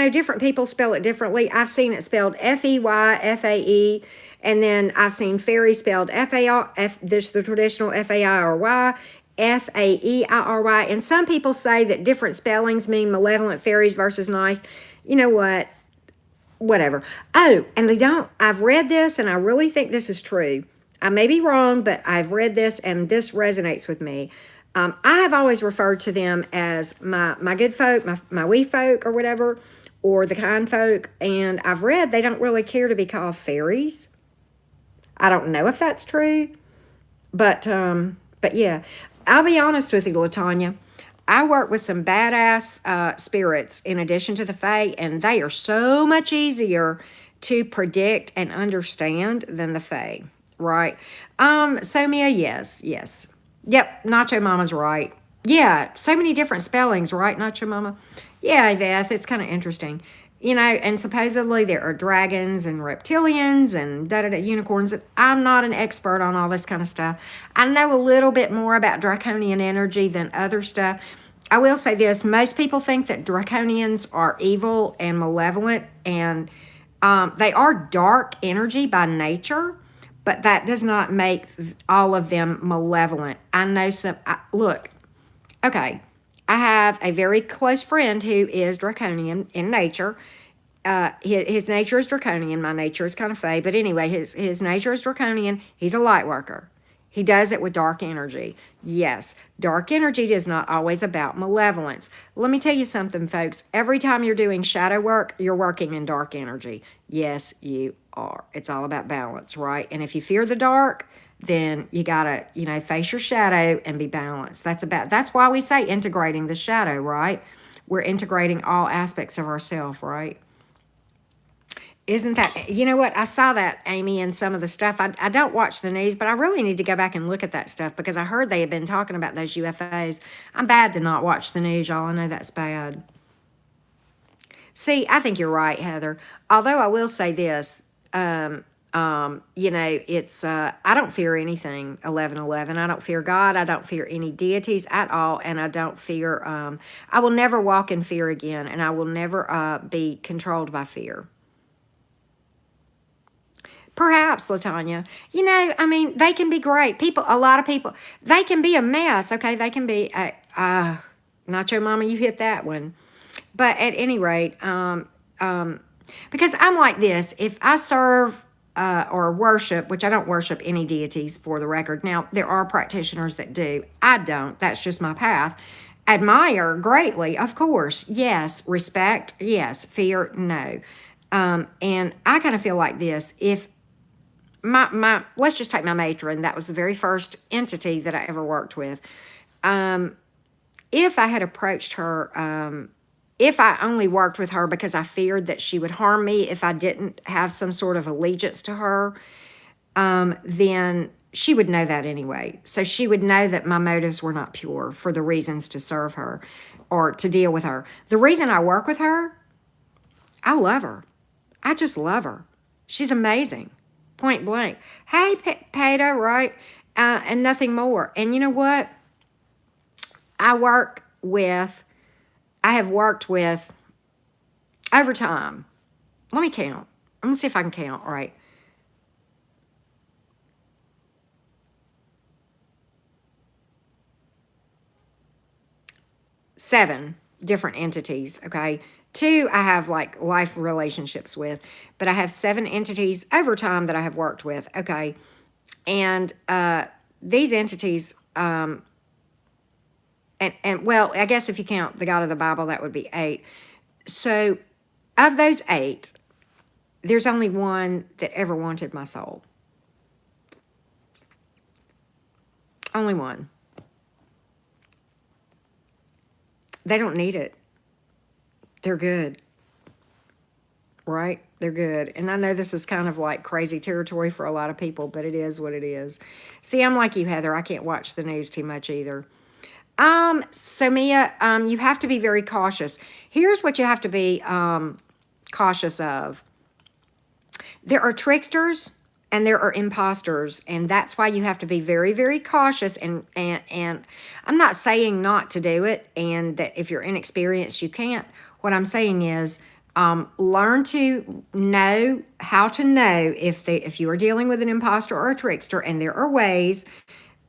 Different people spell it differently. I've seen it spelled F-E-Y, F-A-E, and then I've seen fairy spelled F-A-R, there's the traditional F-A-I-R-Y, F-A-E-I-R-Y, and some people say that different spellings mean malevolent fairies versus nice. You know what? Whatever. Oh, and I've read this, and I really think this is true. I may be wrong, but I've read this, and this resonates with me. I have always referred to them as my good folk, my wee folk or whatever, or the kind folk. And I've read they don't really care to be called fairies. I don't know if that's true, but yeah, I'll be honest with you, LaTanya. I work with some badass spirits in addition to the Fae, and they are so much easier to predict and understand than the Fae, right? So Mia, yes. Yep, Nacho Mama's right. Yeah, so many different spellings, right, Nacho Mama? Yeah, Yvette, it's kind of interesting. And supposedly there are dragons and reptilians and unicorns. I'm not an expert on all this kind of stuff. I know a little bit more about draconian energy than other stuff. I will say this, most people think that draconians are evil and malevolent, and they are dark energy by nature, but that does not make all of them malevolent. I know look, okay, I have a very close friend who is draconian in nature. His nature is draconian. My nature is kind of fey, but anyway, his nature is draconian. He's a light worker. He does it with dark energy. Yes, dark energy is not always about malevolence. Let me tell you something, folks. Every time you're doing shadow work, you're working in dark energy. Yes, you are. It's all about balance, right? And if you fear the dark, then you gotta, face your shadow and be balanced. That's why we say integrating the shadow, right? We're integrating all aspects of ourselves, right? Isn't that, you know what? I saw that, Amy, in some of the stuff. I don't watch the news, but I really need to go back and look at that stuff because I heard they had been talking about those UFOs. I'm bad to not watch the news, y'all. I know that's bad. See, I think you're right, Heather. Although I will say this, it's, I don't fear anything, 1111. I don't fear God. I don't fear any deities at all. And I don't fear, I will never walk in fear again. And I will never be controlled by fear. Perhaps, LaTanya. They can be great. A lot of people, they can be a mess, okay? They can be, Nacho Mama, you hit that one. But at any rate, because I'm like this, if I serve or worship, which I don't worship any deities for the record. Now, there are practitioners that do. I don't. That's just my path. Admire greatly, of course. Yes. Respect, yes. Fear, no. And I kind of feel like this. If let's just take my matron. That was the very first entity that I ever worked with. If I had approached her, if I only worked with her because I feared that she would harm me if I didn't have some sort of allegiance to her, then she would know that anyway. So she would know that my motives were not pure for the reasons to serve her or to deal with her. The reason I work with her, I love her. I just love her. She's amazing. Point blank. Hey, Peta, right? And nothing more. And you know what? I have worked with, over time, let me count. I'm going to see if I can count right. Seven different entities, okay? 2 I have like life relationships with, but I have 7 entities over time that I have worked with, okay? And these entities, and well, I guess if you count the God of the Bible, that would be 8. So of those 8, there's only one that ever wanted my soul. Only one. They don't need it. They're good. Right? They're good. And I know this is kind of like crazy territory for a lot of people, but it is what it is. See, I'm like you, Heather. I can't watch the news too much either. So Mia, you have to be very cautious. Here's what you have to be cautious of. There are tricksters and there are imposters, and that's why you have to be very, very cautious. And I'm not saying not to do it, and that if you're inexperienced, you can't. What I'm saying is, learn to know how to know if you are dealing with an imposter or a trickster, and there are ways.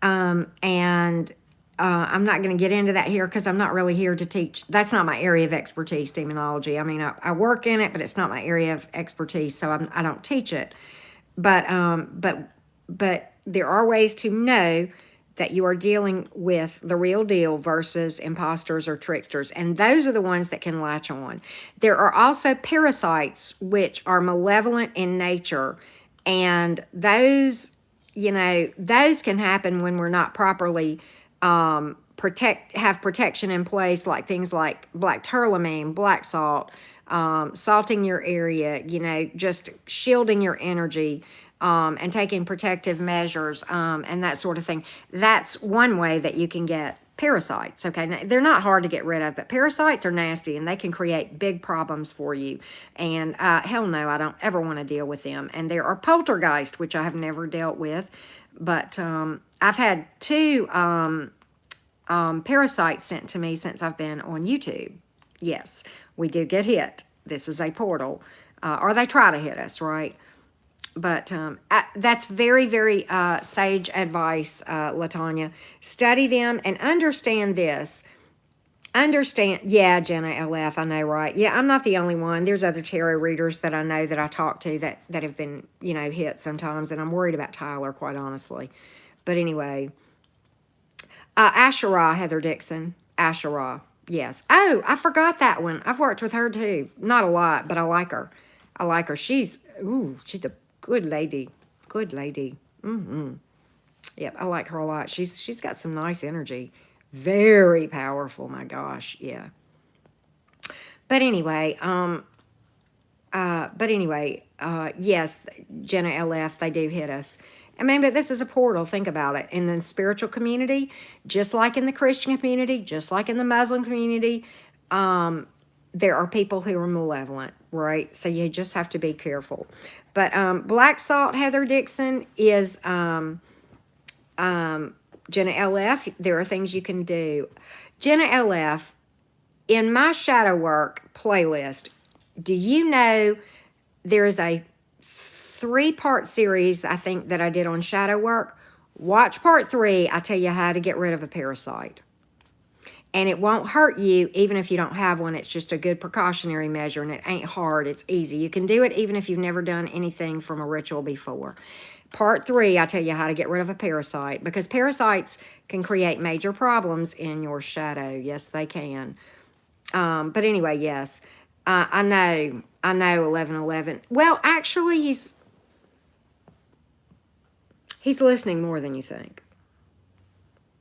And I'm not going to get into that here because I'm not really here to teach. That's not my area of expertise, demonology. I mean, I work in it, but it's not my area of expertise, so I don't teach it. But there are ways to know that you are dealing with the real deal versus imposters or tricksters, and those are the ones that can latch on. There are also parasites, which are malevolent in nature, and those, those can happen when we're not properly have protection in place, like things like black tourmaline, black salt, salting your area, just shielding your energy, and taking protective measures, and that sort of thing. That's one way that you can get parasites. Okay, now, they're not hard to get rid of, but parasites are nasty and they can create big problems for you. And hell no, I don't ever want to deal with them. And there are poltergeists, which I have never dealt with, but I've had two parasites sent to me since I've been on YouTube. Yes, we do get hit. This is a portal, or they try to hit us, right? But that's very, very sage advice, LaTanya. Study them and understand this. Yeah, Jenna LF, I know, right? Yeah, I'm not the only one. There's other tarot readers that I know that I talk to that have been, hit sometimes, and I'm worried about Tyler, quite honestly. But anyway, Asherah, Heather Dixon. Asherah, yes. Oh, I forgot that one. I've worked with her too. Not a lot, but I like her. She's a good lady. Good lady. Yep, I like her a lot. She's got some nice energy. Very powerful, my gosh. Yeah. But anyway, yes, Jenna LF, they do hit us. I mean, but this is a portal. Think about it. In the spiritual community, just like in the Christian community, just like in the Muslim community, there are people who are malevolent, right? So you just have to be careful. But black salt, Heather Dixon, is Jenna LF. There are things you can do. Jenna LF, in my shadow work playlist, do you know there is a 3-part series, I think, that I did on shadow work? Watch part 3. I tell you how to get rid of a parasite. And it won't hurt you even if you don't have one. It's just a good precautionary measure, and it ain't hard. It's easy. You can do it even if you've never done anything from a ritual before. Part 3, I tell you how to get rid of a parasite, because parasites can create major problems in your shadow. Yes, they can. But anyway, yes. I know 1111. Well, actually, he's listening more than you think.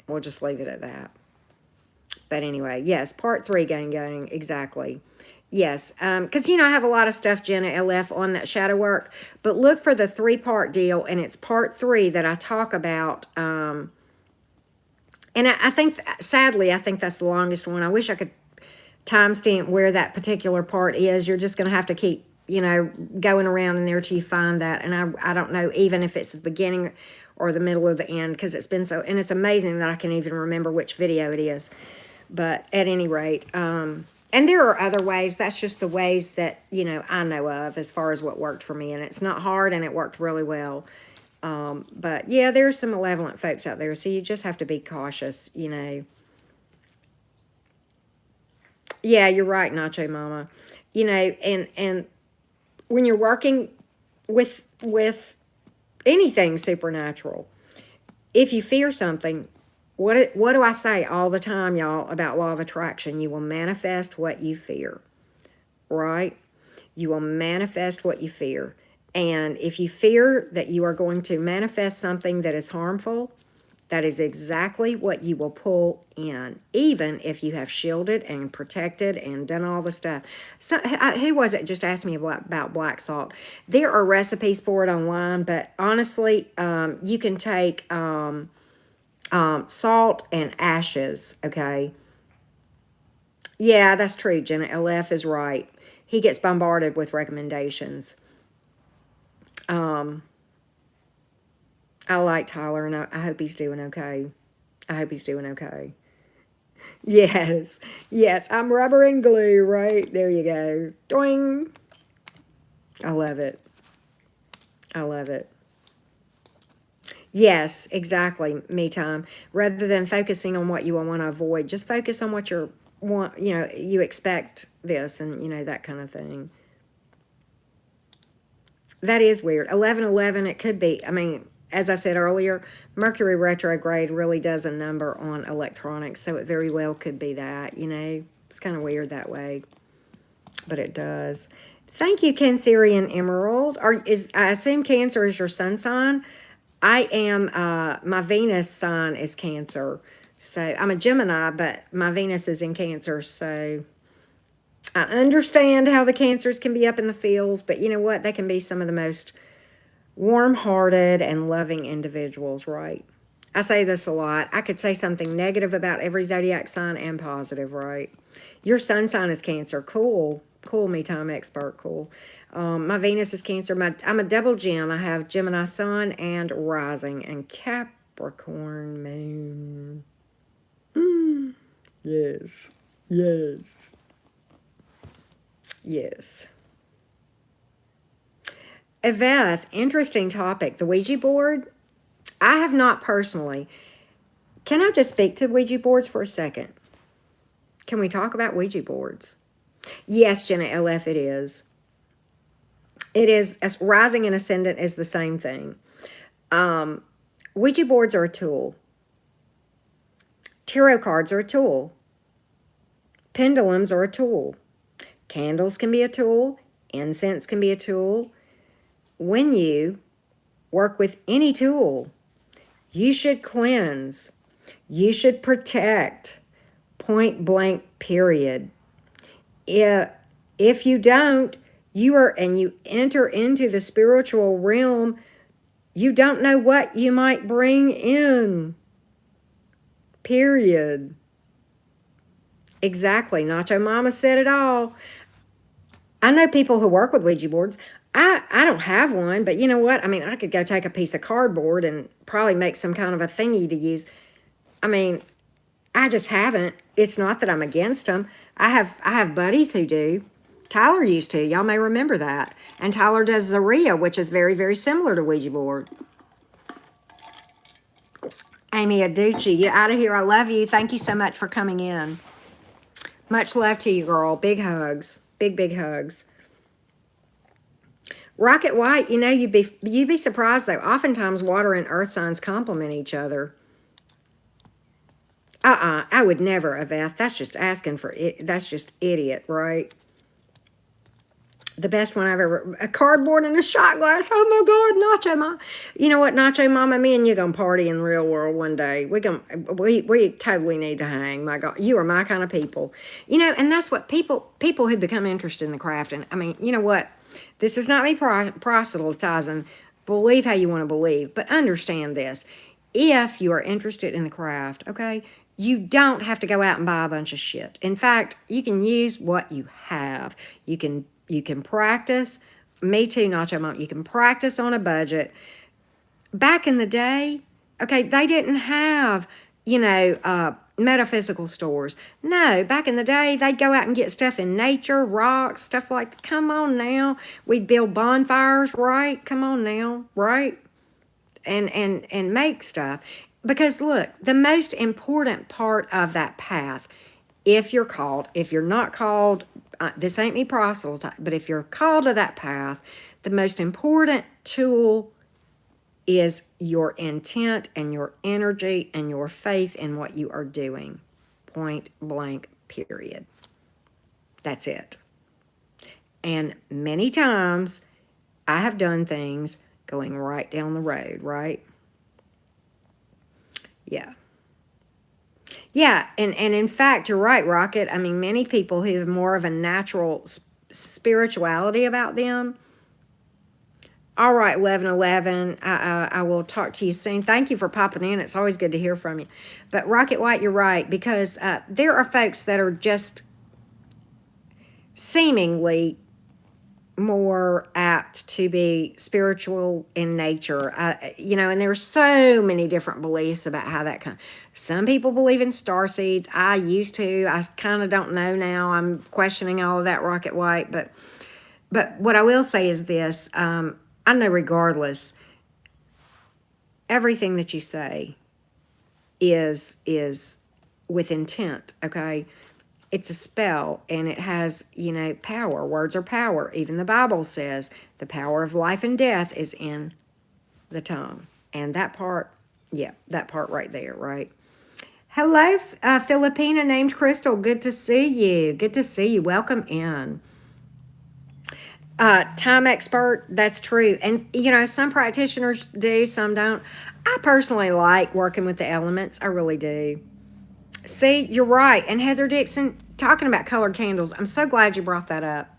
We'll just leave it at that. But anyway, yes, part 3, gang, exactly. Yes, because, I have a lot of stuff, Jenna LF, on that shadow work. But look for the 3-part deal, and it's part 3 that I talk about. And I think, sadly, I think that's the longest one. I wish I could timestamp where that particular part is. You're just going to have to keep, going around in there till you find that. And I don't know even if it's the beginning or the middle or the end, because it's been so, and it's amazing that I can even remember which video it is. But at any rate, and there are other ways. That's just the ways that, I know of as far as what worked for me. And it's not hard, and it worked really well. But yeah, there's some malevolent folks out there. So you just have to be cautious, Yeah, you're right, Nacho Mama. And when you're working with anything supernatural, if you fear something, what do I say all the time, y'all, about law of attraction? You will manifest what you fear, right? You will manifest what you fear. And if you fear that you are going to manifest something that is harmful, That is exactly what you will pull in, even if you have shielded and protected and done all the stuff. So, who was it just asked me about black salt? There are recipes for it online, but honestly, you can take salt and ashes, okay? Yeah, that's true, Jenna. LF is right. He gets bombarded with recommendations. I like Tyler, and I hope he's doing okay. I hope he's doing okay. Yes, yes, I'm rubber and glue, right? There you go. Doing. I love it. I love it. Yes, exactly. Me time. Rather than focusing on what you want to avoid, just focus on what you're want. You expect this, and that kind of thing. That is weird. 1111. It could be. I mean, as I said earlier, Mercury retrograde really does a number on electronics, so it very well could be that. It's kind of weird that way, but it does. Thank you, Cancerian Emerald. I assume Cancer is your sun sign? I am, my Venus sign is Cancer. So I'm a Gemini, but my Venus is in Cancer. So I understand how the Cancers can be up in the fields, but you know what? They can be some of the most warm-hearted and loving individuals, right? I say this a lot. I could say something negative about every zodiac sign and positive, right? Your sun sign is Cancer. Cool. Cool, me time expert. Cool. My Venus is Cancer. I'm a double gem. I have Gemini sun and rising and Capricorn moon. Yes. Yes. Yes. Yvette, interesting topic. The Ouija board. I have not personally. Can I just speak to Ouija boards for a second? Can we talk about Ouija boards? Yes, Jenna LF, it is. It is, as rising and ascendant is the same thing. Ouija boards are a tool. Tarot cards are a tool. Pendulums are a tool. Candles can be a tool. Incense can be a tool. When you work with any tool, you should cleanse. You should protect. Point blank, period. If you don't, you enter into the spiritual realm, you don't know what you might bring in. Period. Exactly. Nacho Mama said it all. I know people who work with Ouija boards. I don't have one, but you know what? I mean, I could go take a piece of cardboard and probably make some kind of a thingy to use. I mean, I just haven't. It's not that I'm against them. I have buddies who do. Tyler used to. Y'all may remember that. And Tyler does Zaria, which is very, very similar to Ouija board. Amy Aducci, you out of here. I love you. Thank you so much for coming in. Much love to you, girl. Big hugs. Big, big hugs. Rocket White, you'd be surprised though. Oftentimes water and earth signs complement each other. I would never, Yvette. That's just asking for it. That's just idiot, right? The best one I've ever, a cardboard and a shot glass. Oh my God, Nacho Mama. You know what, Nacho Mama, me and you gonna party in the real world one day. We totally need to hang. My God, you are my kind of people. And that's what people who become interested in the craft. And I mean, you know what? This is not me proselytizing. Believe how you want to believe, but understand this. If you are interested in the craft, okay, you don't have to go out and buy a bunch of shit. In fact, you can use what you have. You can practice. Me too, Nacho Mom. You can practice on a budget. Back in the day, okay, they didn't have, metaphysical stores. No, back in the day, they'd go out and get stuff in nature, rocks, stuff like that. Come on now. We'd build bonfires, right? Come on now, right? And make stuff. Because look, the most important part of that path, if you're called, if you're not called, this ain't me proselytizing, but if you're called to that path, the most important tool is your intent and your energy and your faith in what you are doing. Point blank, period. That's it. And many times I have done things going right down the road, right? Yeah. Yeah, and in fact, you're right, Rocket. I mean, many people who have more of a natural spirituality about them. All right, 1111. I will talk to you soon. Thank you for popping in. It's always good to hear from you. But Rocket White, you're right, because there are folks that are just seemingly more apt to be spiritual in nature. And there's so many different beliefs about how that kind. Some people believe in star seeds. I used to. I kind of don't know now. I'm questioning all of that, Rocket White. But what I will say is this: I know, regardless, everything that you say is with intent. Okay. It's a spell, and it has, power. Words are power. Even the Bible says the power of life and death is in the tongue. And that part, yeah, that part right there, right? Hello, Filipina named Crystal. Good to see you. Good to see you. Welcome in. Time expert, that's true. And, some practitioners do, some don't. I personally like working with the elements. I really do. See, you're right. And Heather Dixon, talking about colored candles, I'm so glad you brought that up.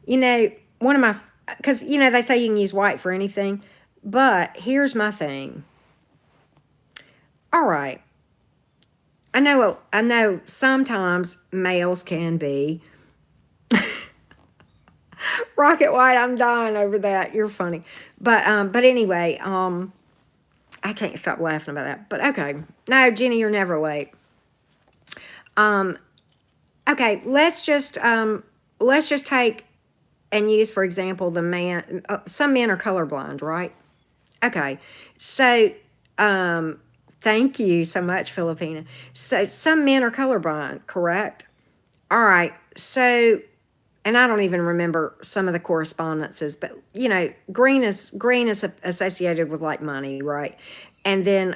One of my, because, they say you can use white for anything. But here's my thing. All right. I know sometimes males can be. Rocket White, I'm dying over that. You're funny. But anyway, I can't stop laughing about that. But okay. No, Jenny, you're never late. Okay, let's just take and use, for example, the man. Some men are colorblind, right? Okay, so thank you so much, Filipina. So some men are colorblind, correct? All right, so, and I don't even remember some of the correspondences, but green is associated with like money, right? And then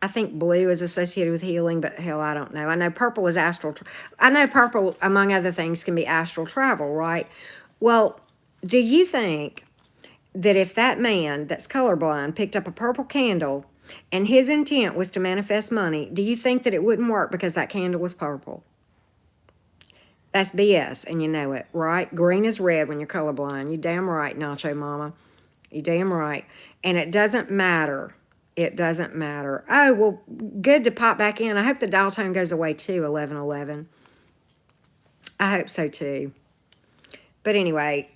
I think blue is associated with healing, but hell, I don't know. I know purple is astral. I know purple, among other things, can be astral travel, right? Well, do you think that if that man that's colorblind picked up a purple candle and his intent was to manifest money, do you think that it wouldn't work because that candle was purple? That's BS, and you know it, right? Green is red when you're colorblind. You damn right, Nacho Mama. You damn right. And it doesn't matter. It doesn't matter. Oh, well, good to pop back in. I hope the dial tone goes away too, 1111. I hope so too. But anyway,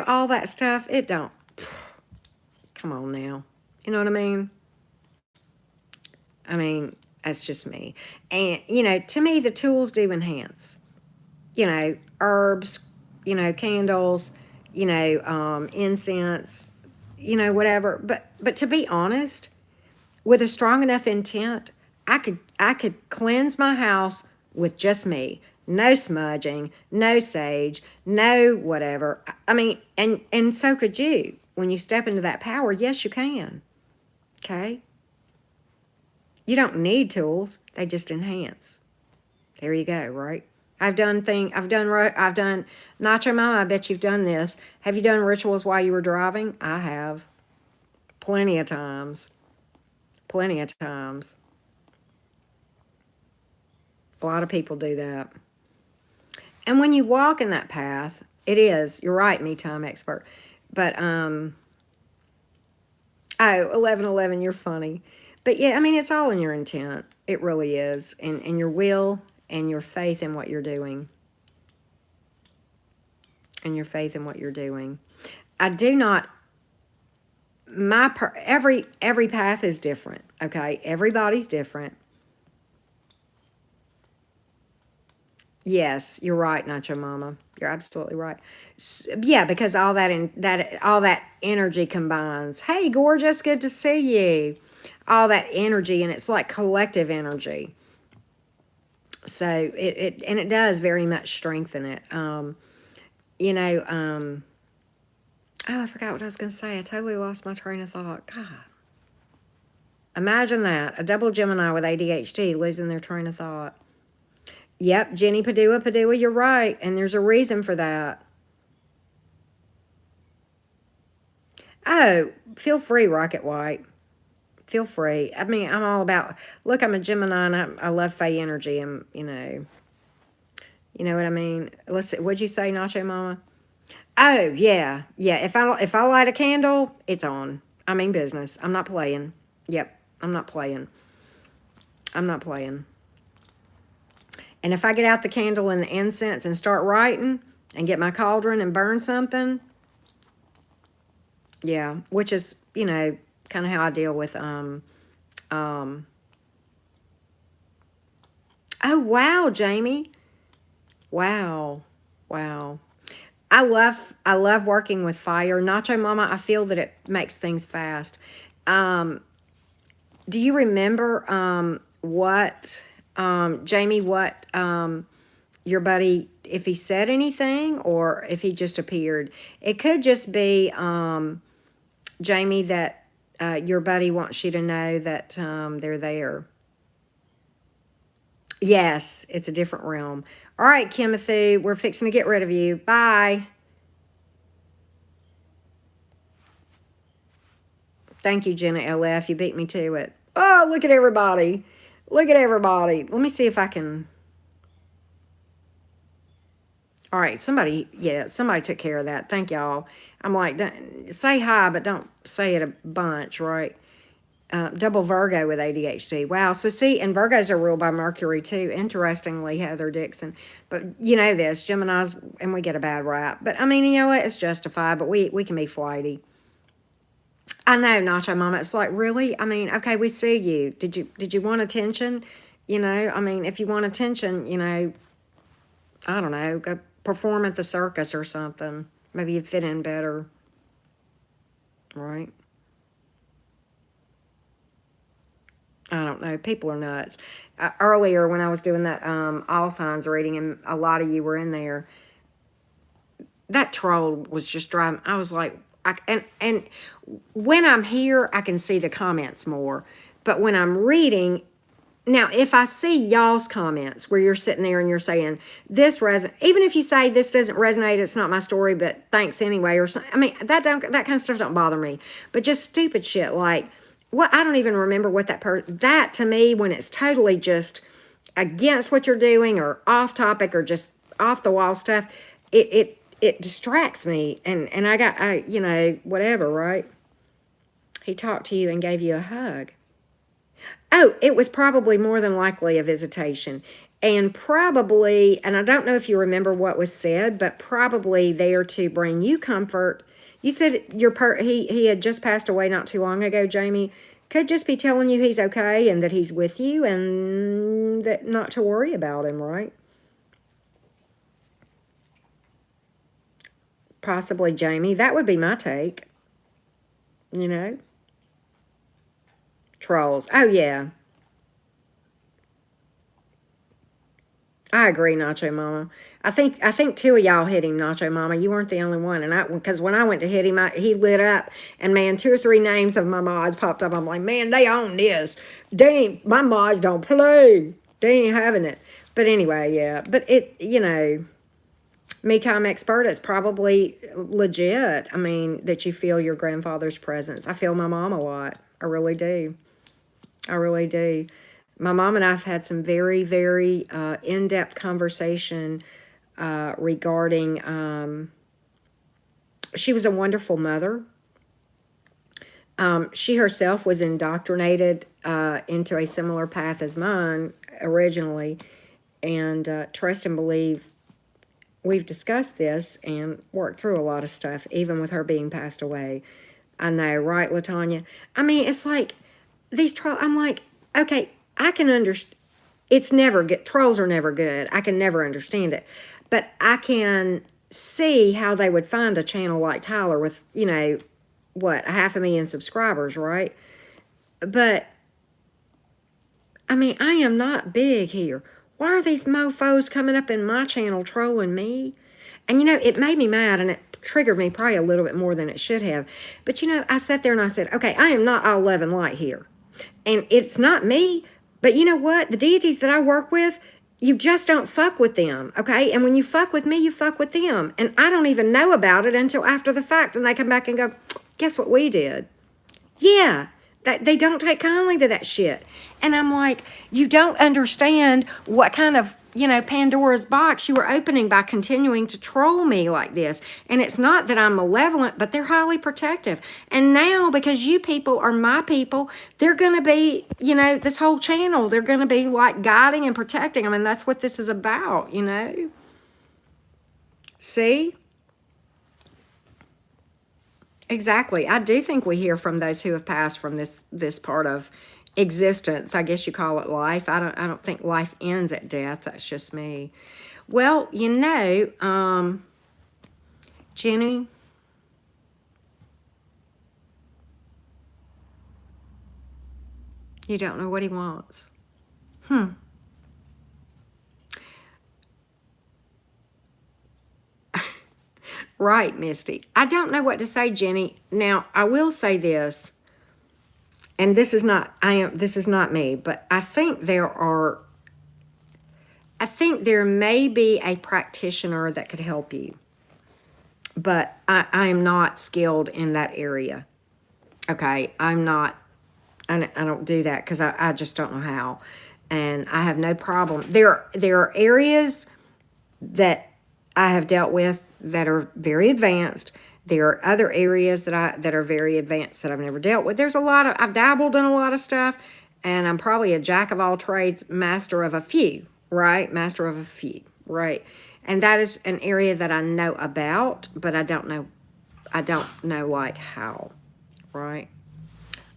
all that stuff, it don't. Come on now. You know what I mean? I mean, that's just me. And, to me, the tools do enhance. Herbs, candles, incense, whatever. But to be honest, with a strong enough intent, I could cleanse my house with just me. No smudging, no sage, no whatever. I mean, and so could you. When you step into that power, yes, you can. Okay? You don't need tools. They just enhance. There you go, right? I've done Nacho Mama, I bet you've done this. Have you done rituals while you were driving? I have. Plenty of times. Plenty of times. A lot of people do that. And when you walk in that path, you're right, me time expert. But, 1111, you're funny. But yeah, I mean, it's all in your intent. It really is. And your will and your faith in what you're doing. And your faith in what you're doing. I do not, every path is different, okay? Everybody's different. Yes, you're right, Nacho Mama. You're absolutely right. Yeah, because all that energy combines. Hey, gorgeous, good to see you. All that energy, and it's like collective energy. So it does very much strengthen it. Oh, I forgot what I was going to say. I totally lost my train of thought. God. Imagine that. A double Gemini with ADHD losing their train of thought. Yep, Jenny Padua, you're right. And there's a reason for that. Oh, feel free, Rocket White. Feel free. I mean, I'm all about, look, I'm a Gemini and I love Fae energy. And, you know what I mean? Let's see. What'd you say, Nacho Mama? Oh, yeah. Yeah. If I light a candle, it's on. I mean business. I'm not playing. Yep. I'm not playing. I'm not playing. And if I get out the candle and the incense and start writing and get my cauldron and burn something, yeah, which is, kind of how I deal with oh wow, Jamie. Wow. Wow. I love working with fire. Nacho Mama, I feel that it makes things fast. Do you remember what Jamie, what your buddy, if he said anything or if he just appeared? It could just be Jamie, that your buddy wants you to know that they're there. Yes, it's a different realm. All right, Kimothy, we're fixing to get rid of you. Bye. Thank you, Jenna LF. You beat me to it. Oh, look at everybody. Look at everybody. Let me see if I can. All right, somebody took care of that. Thank y'all. I'm like, say hi, but don't say it a bunch, right? Double Virgo with ADHD. Wow. So see, and Virgos are ruled by Mercury too. Interestingly, Heather Dixon. But you know this, Geminis, and we get a bad rap. But I mean, you know what? It's justified, but we can be flighty. I know, Nacho Mama. It's like, really? I mean, okay, we see you. Did you want attention? I mean, if you want attention, I don't know, go perform at the circus or something. Maybe you'd fit in better. Right? I don't know. People are nuts. Earlier, when I was doing that all signs reading, and a lot of you were in there, that troll was just driving. I was like, and when I'm here, I can see the comments more. But when I'm reading, now if I see y'all's comments where you're sitting there and you're saying this reson, even if you say this doesn't resonate, it's not my story, but thanks anyway, or something. I mean, that kind of stuff don't bother me. But just stupid shit like, what, I don't even remember what that to me, when it's totally just against what you're doing or off topic or just off the wall stuff, it distracts me, and whatever, right? He talked to you and gave you a hug. Oh, it was probably more than likely a visitation, and probably, and I don't know if you remember what was said, but probably there to bring you comfort. You said he had just passed away not too long ago, Jamie. Could just be telling you he's okay and that he's with you and that not to worry about him, right? Possibly, Jamie. That would be my take. Trolls. Oh, yeah. I agree, Nacho Mama. I think two of y'all hit him, Nacho Mama. You weren't the only one, and because when I went to hit him, he lit up, and man, 2 or 3 names of my mods popped up. I'm like, man, they own this. Dang, my mods don't play. They ain't having it. But anyway, yeah. But me time expert, it's probably legit. I mean, that you feel your grandfather's presence. I feel my mom a lot. I really do. I really do. My mom and I have had some very, very in-depth conversation regarding, she was a wonderful mother. She herself was indoctrinated into a similar path as mine originally. And trust and believe, we've discussed this and worked through a lot of stuff, even with her being passed away. I know, right, LaTanya? I mean, it's like, these trolls, I'm like, okay, I can understand. It's never good. Trolls are never good. I can never understand it. But I can see how they would find a channel like Tyler with, what, 500,000 subscribers, right? But, I mean, I am not big here. Why are these mofos coming up in my channel trolling me? And, it made me mad, and it triggered me probably a little bit more than it should have. But, I sat there and I said, okay, I am not all love and light here. And it's not me, but you know what? The deities that I work with, you just don't fuck with them, okay? And when you fuck with me, you fuck with them. And I don't even know about it until after the fact. And they come back and go, guess what we did? Yeah, They don't take kindly to that shit. And I'm like, you don't understand what kind of, Pandora's box you are opening by continuing to troll me like this. And it's not that I'm malevolent, but they're highly protective. And now, because you people are my people, they're going to be, this whole channel, they're going to be like guiding and protecting. I mean, that's what this is about, See? Exactly. I do think we hear from those who have passed from this part of existence. I guess you call it life. I don't think life ends at death. That's just me. Well, Jenny, you don't know what he wants. Right, Misty. I don't know what to say, Jenny. Now, I will say this, and this is not me, but I think there may be a practitioner that could help you. But I am not skilled in that area. Okay, I don't do that because I just don't know how. And I have no problem. There are areas that I have dealt with that are very advanced. There are other areas that are very advanced that I've never dealt with. I've dabbled in a lot of stuff, and I'm probably a jack of all trades, master of a few, right? Master of a few, right? And that is an area that I know about, but I don't know like how, right?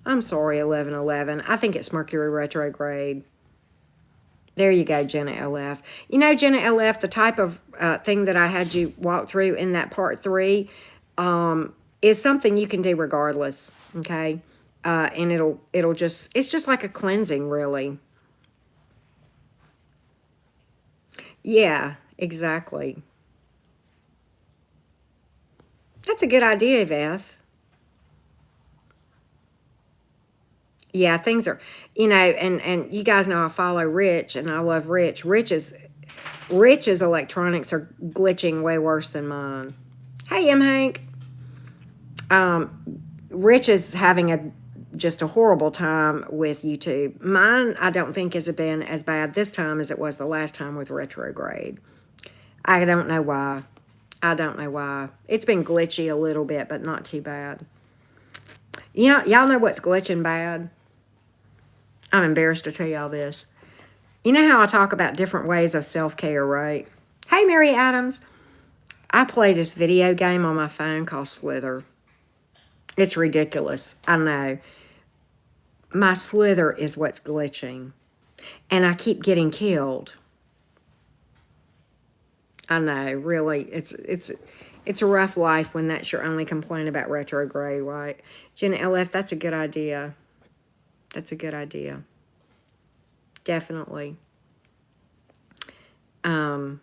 I'm sorry, 1111. I think it's Mercury retrograde. There you go, Jenna LF. Jenna LF, the type of thing that I had you walk through in that part 3 is something you can do regardless, okay? And it's just like a cleansing, really. Yeah, exactly. That's a good idea, Yvette. Yeah, things are, and you guys know I follow Rich, and I love Rich. Rich's electronics are glitching way worse than mine. Hey, M. Hank. Rich is having just a horrible time with YouTube. Mine, I don't think has been as bad this time as it was the last time with retrograde. I don't know why. It's been glitchy a little bit, but not too bad. Y'all know what's glitching bad? I'm embarrassed to tell y'all this. You know how I talk about different ways of self-care, right? Hey, Mary Adams. I play this video game on my phone called Slither. It's ridiculous. I know. My Slither is what's glitching. And I keep getting killed. I know, really. It's a rough life when that's your only complaint about retrograde, right? Jenna LF, that's a good idea. That's a good idea. Definitely. I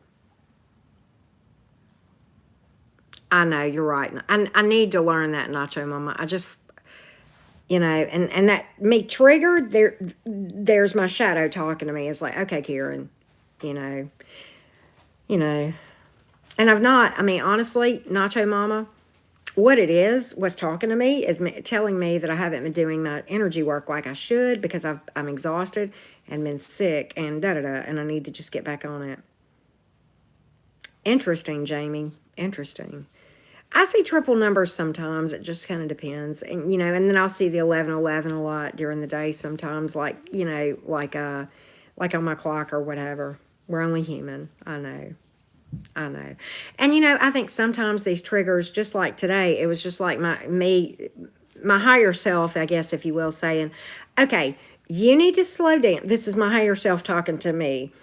know, you're right. I need to learn that, Nacho Mama. I just, and that me triggered, there's my shadow talking to me. It's like, okay, Karen, and honestly, Nacho Mama, what's talking to me is telling me that I haven't been doing my energy work like I should because I'm exhausted and been sick and and I need to just get back on it. Interesting, Jamie. Interesting. I see triple numbers sometimes. It just kind of depends. And, and then I'll see the 1111 a lot during the day sometimes, like on my clock or whatever. We're only human. I know. And, I think sometimes these triggers, just like today, it was just like my higher self, I guess, if you will, saying, okay, you need to slow down. This is my higher self talking to me.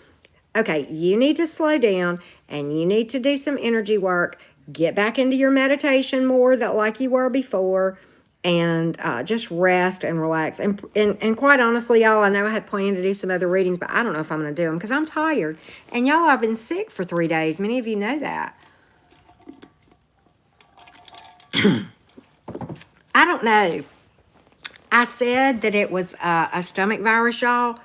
Okay, you need to slow down and you need to do some energy work. Get back into your meditation more like you were before, and just rest and relax. And quite honestly, y'all, I know I had planned to do some other readings, but I don't know if I'm going to do them because I'm tired. And y'all, I've been sick for 3 days. Many of you know that. I don't know. I said that it was a stomach virus, y'all.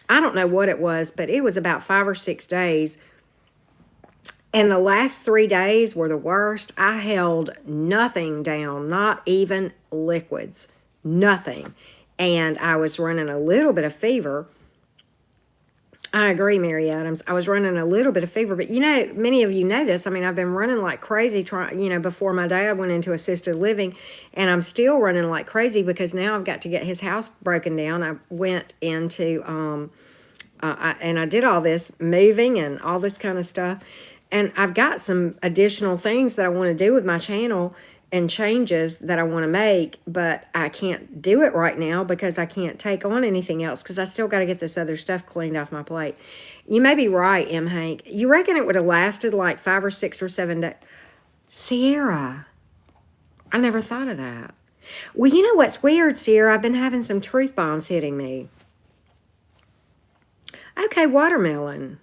I don't know what it was, but it was about 5 or 6 days. And the last 3 days were the worst. I held nothing down, not even liquids, nothing. and I was running a little bit of fever. I agree, Mary Adams. I was running a little bit of fever, but many of you know this. I mean, I've been running like crazy trying, before my dad went into assisted living, and I'm still running like crazy because now I've got to get his house broken down. I went into, and I did all this moving and all this kind of stuff. And I've got some additional things that I want to do with my channel and changes that I want to make, but I can't do it right now because I can't take on anything else because I still got to get this other stuff cleaned off my plate. You may be right, M. Hank. You reckon it would have lasted like 5 or 6 or 7 days? Sierra, I never thought of that. Well, you know what's weird, Sierra? I've been having some truth bombs hitting me. Okay, watermelon.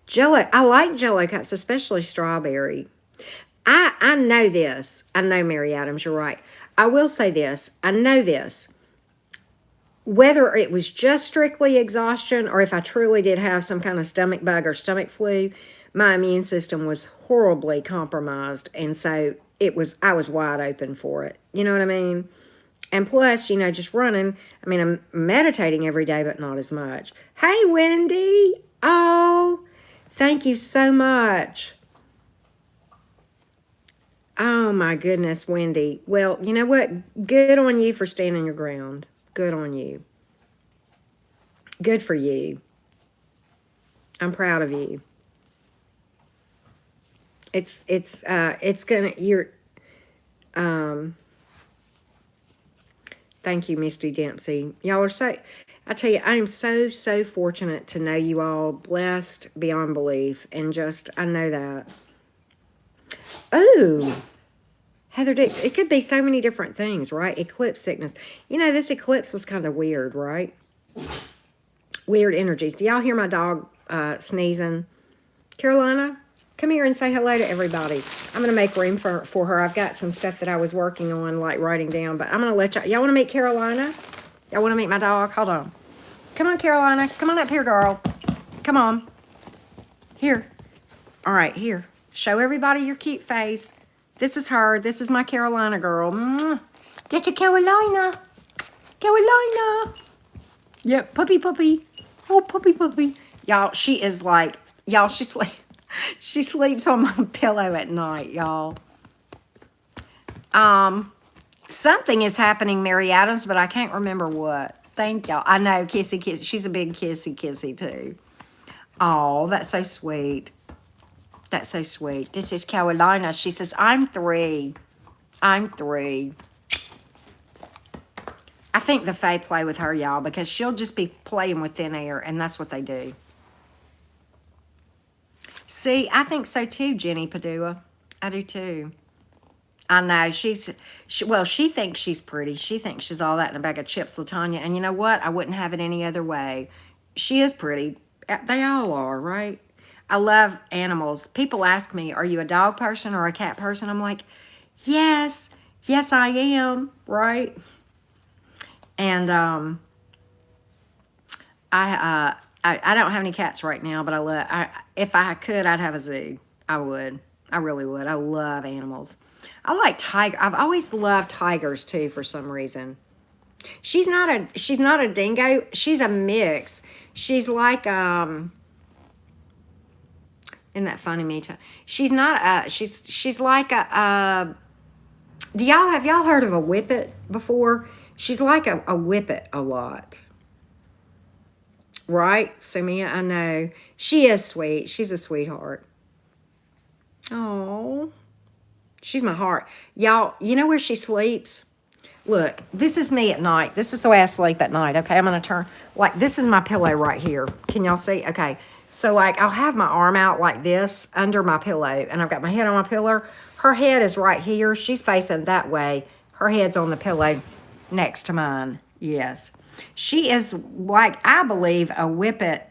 Jello. I like Jello cups, especially strawberry. I know this. I know, Mary Adams, you're right. I will say this. I know this. Whether it was just strictly exhaustion or if I truly did have some kind of stomach bug or stomach flu, my immune system was horribly compromised. And so I was wide open for it. You know what I mean? And plus, just running. I mean, I'm meditating every day, but not as much. Hey, Wendy. Oh, thank you so much. Oh, my goodness, Wendy. Well, you know what? Good on you for standing your ground. Good on you. Good for you. I'm proud of you. Thank you, Misty Dempsey. Y'all are I tell you, I am so, so fortunate to know you all, blessed beyond belief, and I know that. Oh, Heather Dix, it could be so many different things, right? Eclipse sickness. This eclipse was kind of weird, right? Weird energies. Do y'all hear my dog sneezing? Carolina, come here and say hello to everybody. I'm going to make room for her. I've got some stuff that I was working on, like writing down, but I'm going to let y'all want to meet Carolina? Y'all want to meet my dog? Hold on. Come on, Carolina. Come on up here, girl. Come on. Here. All right, here. Show everybody your cute face. This is her. This is my Carolina girl. That's a Carolina. Carolina. Yep, puppy, puppy. Oh, puppy, puppy. Y'all, she is like, y'all, she sleeps on my pillow at night, y'all. Something is happening, Mary Adams, but I can't remember what. Thank y'all. I know, kissy, kissy. She's a big kissy, kissy, too. Oh, that's so sweet. That's so sweet. This is Carolina. She says, I'm 3. I'm 3. I think the Fae play with her, y'all, because she'll just be playing with thin air, and that's what they do. See, I think so too, Jenny Padua. I do too. I know. She thinks she's pretty. She thinks she's all that in a bag of chips, LaTanya. And you know what? I wouldn't have it any other way. She is pretty. They all are, right? I love animals. People ask me, are you a dog person or a cat person? I'm like, yes. Yes, I am, right? And I don't have any cats right now, but if I could, I'd have a zoo. I would. I really would. I love animals. I like tiger. I've always loved tigers too for some reason. She's not a dingo. She's a mix. She's like isn't that funny, Mita? She's not she's like have y'all heard of a whippet before? She's like a whippet a lot. Right, Sumia? I know. She is sweet. She's a sweetheart. Oh, she's my heart. Y'all, you know where she sleeps? Look, this is me at night. This is the way I sleep at night, okay? I'm going to turn, like, this is my pillow right here. Can y'all see? Okay. So, like, I'll have my arm out like this under my pillow, and I've got my head on my pillow. Her head is right here. She's facing that way. Her head's on the pillow next to mine. Yes. She is, like, I believe, a whippet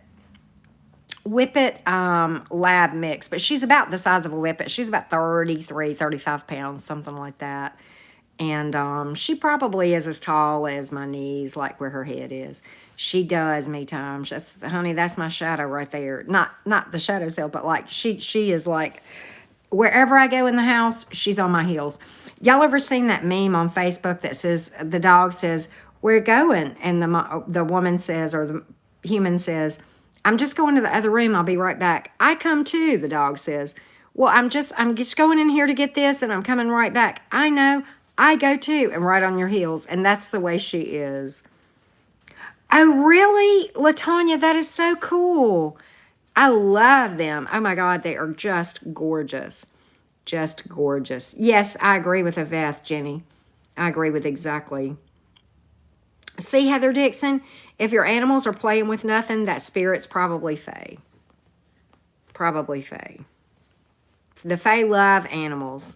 lab mix, but she's about the size of a whippet. She's about 33, 35 pounds, something like that. And she probably is as tall as my knees, like where her head is. She does me time. Honey, that's my shadow right there. Not the shadow self, but like she is like, wherever I go in the house, she's on my heels. Y'all ever seen that meme on Facebook that says, the dog says, we're going. And the woman says, or the human says, I'm just going to the other room. I'll be right back. I come too, the dog says. Well, I'm just going in here to get this and I'm coming right back. I know, I go too. And right on your heels. And that's the way she is. Oh, really? LaTanya, that is so cool. I love them. Oh my God, they are just gorgeous. Just gorgeous. Yes, I agree with Yvette, Jenny. I agree with exactly. See, Heather Dixon, if your animals are playing with nothing, that spirit's probably Fae. Probably Fae. The Fae love animals.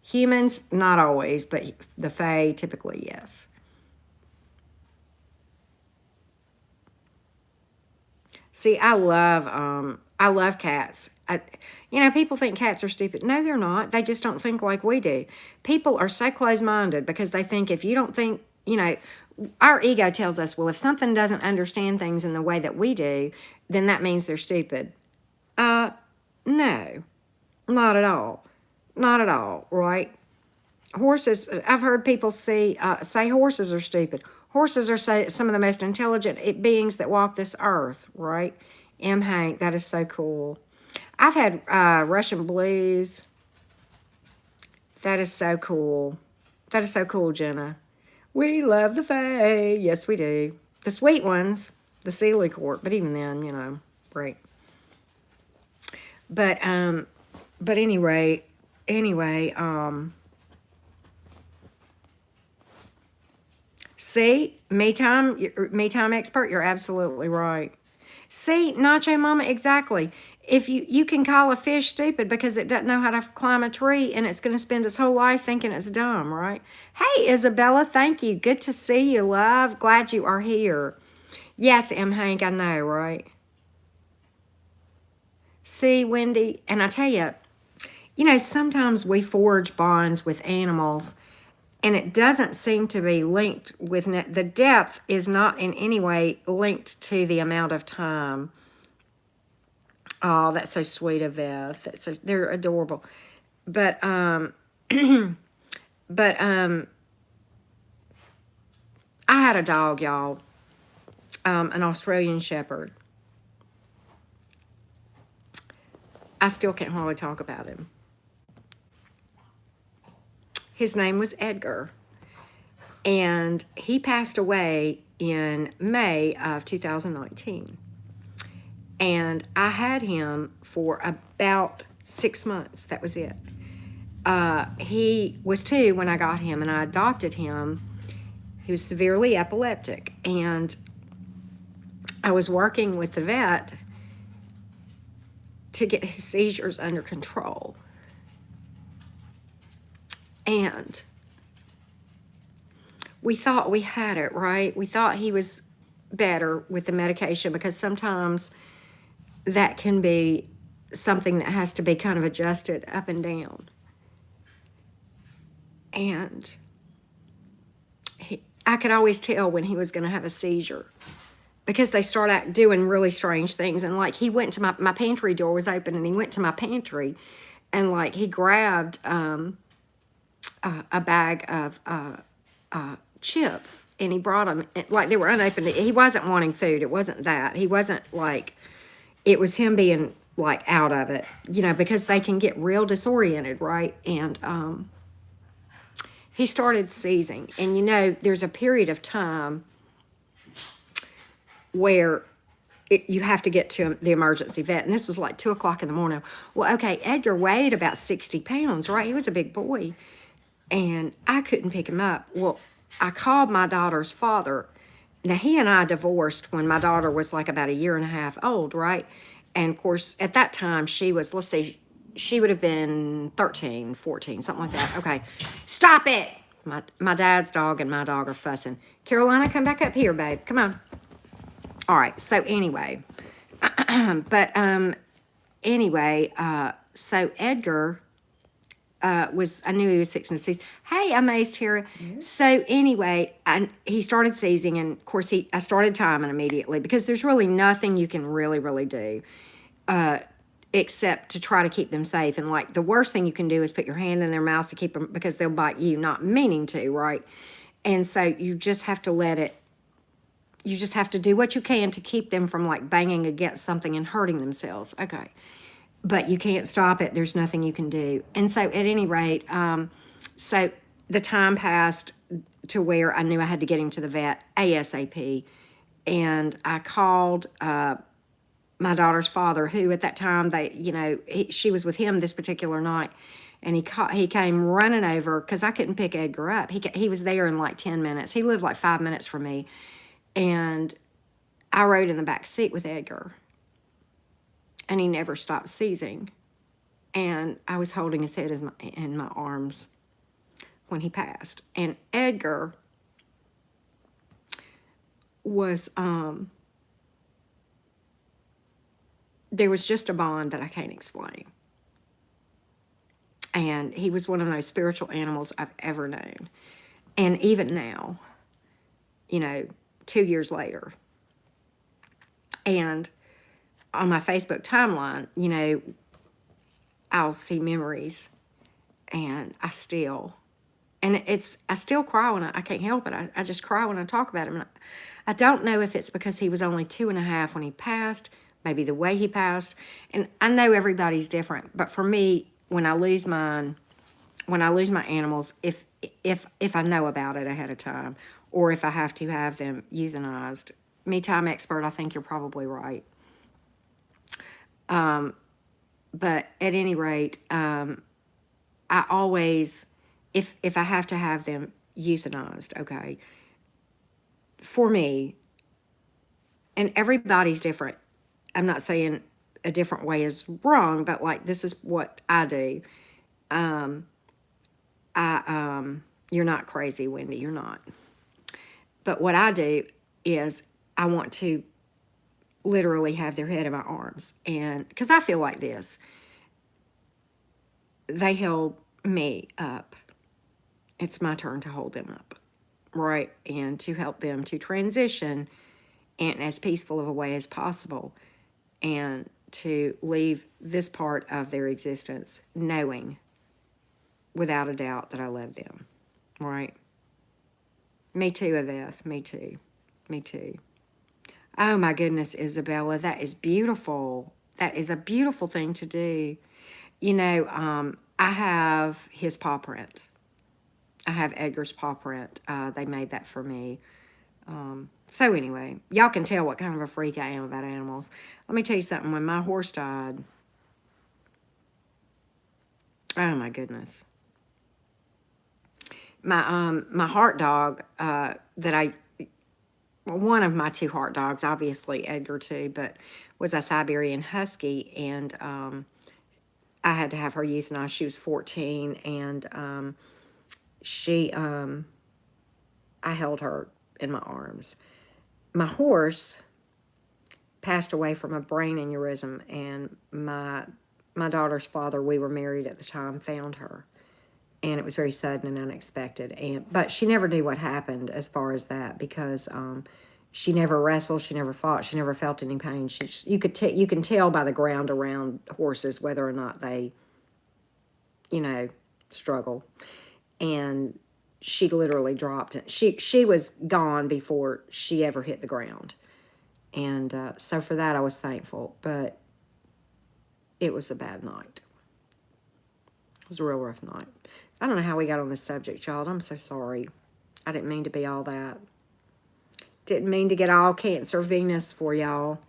Humans, not always, but the Fae, typically, yes. See, I love cats. People think cats are stupid. No, they're not. They just don't think like we do. People are so close-minded because they think if you don't think, our ego tells us, well, if something doesn't understand things in the way that we do, then that means they're stupid. No, not at all. Not at all, right? Horses, I've heard people say horses are stupid. Horses are some of the most intelligent beings that walk this earth, right? M. Hank, that is so cool. I've had Russian blues. That is so cool. That is so cool, Jenna. We love the Fae. Yes, we do. The sweet ones, the Sealy Court, but even then, right. But anyway, see, me time expert, you're absolutely right. See, Nacho Mama, exactly. If you can call a fish stupid because it doesn't know how to climb a tree and it's going to spend its whole life thinking it's dumb, right? Hey, Isabella, thank you. Good to see you, love. Glad you are here. Yes, M. Hank, I know, right? See, Wendy, and I tell you, sometimes we forge bonds with animals and it doesn't seem to be linked with the depth is not in any way linked to the amount of time. Oh, that's so sweet of Beth. They're adorable. But I had a dog, y'all. An Australian Shepherd. I still can't hardly talk about him. His name was Edgar. And he passed away in May of 2019. And I had him for about 6 months. That was it. He was 2 when I got him, and I adopted him. He was severely epileptic. And I was working with the vet to get his seizures under control. And we thought we had it, right? We thought he was better with the medication because sometimes that can be something that has to be kind of adjusted up and down. And I could always tell when he was going to have a seizure because they start doing really strange things. And like he went to my pantry door was open and he went to my pantry and like he grabbed a bag of chips and he brought them like they were unopened. He wasn't wanting food. It wasn't that. He wasn't like, it was him being like out of it, because they can get real disoriented, right? And he started seizing. And there's a period of time where you have to get to the emergency vet. And this was like 2 o'clock in the morning. Well, okay, Edgar weighed about 60 pounds, right? He was a big boy. And I couldn't pick him up. Well, I called my daughter's father. Now, he and I divorced when my daughter was like about 1.5 years old, right? And, of course, at that time, she was, let's see, she would have been 13, 14, something like that. Okay, stop it. My dad's dog and my dog are fussing. Carolina, come back up here, babe. Come on. All right, so anyway. So Edgar... I knew he was fixing to seize. Hey, amazed Tara. Yes. So anyway, he started seizing, and of course I started timing immediately because there's really nothing you can really do except to try to keep them safe. And like the worst thing you can do is put your hand in their mouth to keep them because they'll bite you, not meaning to, right? And so you just have to let it, you just have to do what you can to keep them from like banging against something and hurting themselves. Okay. But you can't stop it. There's nothing you can do. And so at any rate, so the time passed to where I knew I had to get him to the vet ASAP. And I called my daughter's father, who at that time, she was with him this particular night. And he came running over because I couldn't pick Edgar up. He was there in like 10 minutes. He lived like 5 minutes from me. And I rode in the back seat with Edgar. And he never stopped seizing. And I was holding his head in my arms when he passed. And Edgar was, there was just a bond that I can't explain. And he was one of the most spiritual animals I've ever known. And even now, 2 years later, and on my Facebook timeline, I'll see memories, and I still cry when I can't help it. I just cry when I talk about him. And I don't know if it's because he was only 2.5 when he passed, maybe the way he passed. And I know everybody's different, but for me, when I lose my animals, if I know about it ahead of time, or if I have to have them euthanized, me time expert, I think you're probably right. But at any rate, I always, if I have to have them euthanized, okay, for me, and everybody's different. I'm not saying a different way is wrong, but like this is what I do. You're not crazy, Wendy. You're not. But what I do is I want to literally have their head in my arms, and because I feel like this, they held me up. It's my turn to hold them up, right? And to help them to transition in as peaceful of a way as possible, and to leave this part of their existence knowing without a doubt that I love them, right? Me too, Yvette. Me too. Me too. Oh my goodness, Isabella, that is beautiful. That is a beautiful thing to do. I have his paw print. I have Edgar's paw print. They made that for me. So anyway, y'all can tell what kind of a freak I am about animals. Let me tell you something. When my horse died, oh my goodness. My heart dog one of my 2 heart dogs, obviously Edgar too, but was a Siberian Husky, and I had to have her euthanized. She was 14, and I held her in my arms. My horse passed away from a brain aneurysm, and my daughter's father, we were married at the time, found her. And it was very sudden and unexpected. But she never knew what happened as far as that, because she never wrestled, she never fought, she never felt any pain. You can tell by the ground around horses whether or not they, struggle. And she literally dropped it. She was gone before she ever hit the ground. And so for that I was thankful. But it was a bad night. It was a real rough night. I don't know how we got on this subject, y'all. I'm so sorry. I didn't mean to be all that. Didn't mean to get all Cancer Venus for y'all.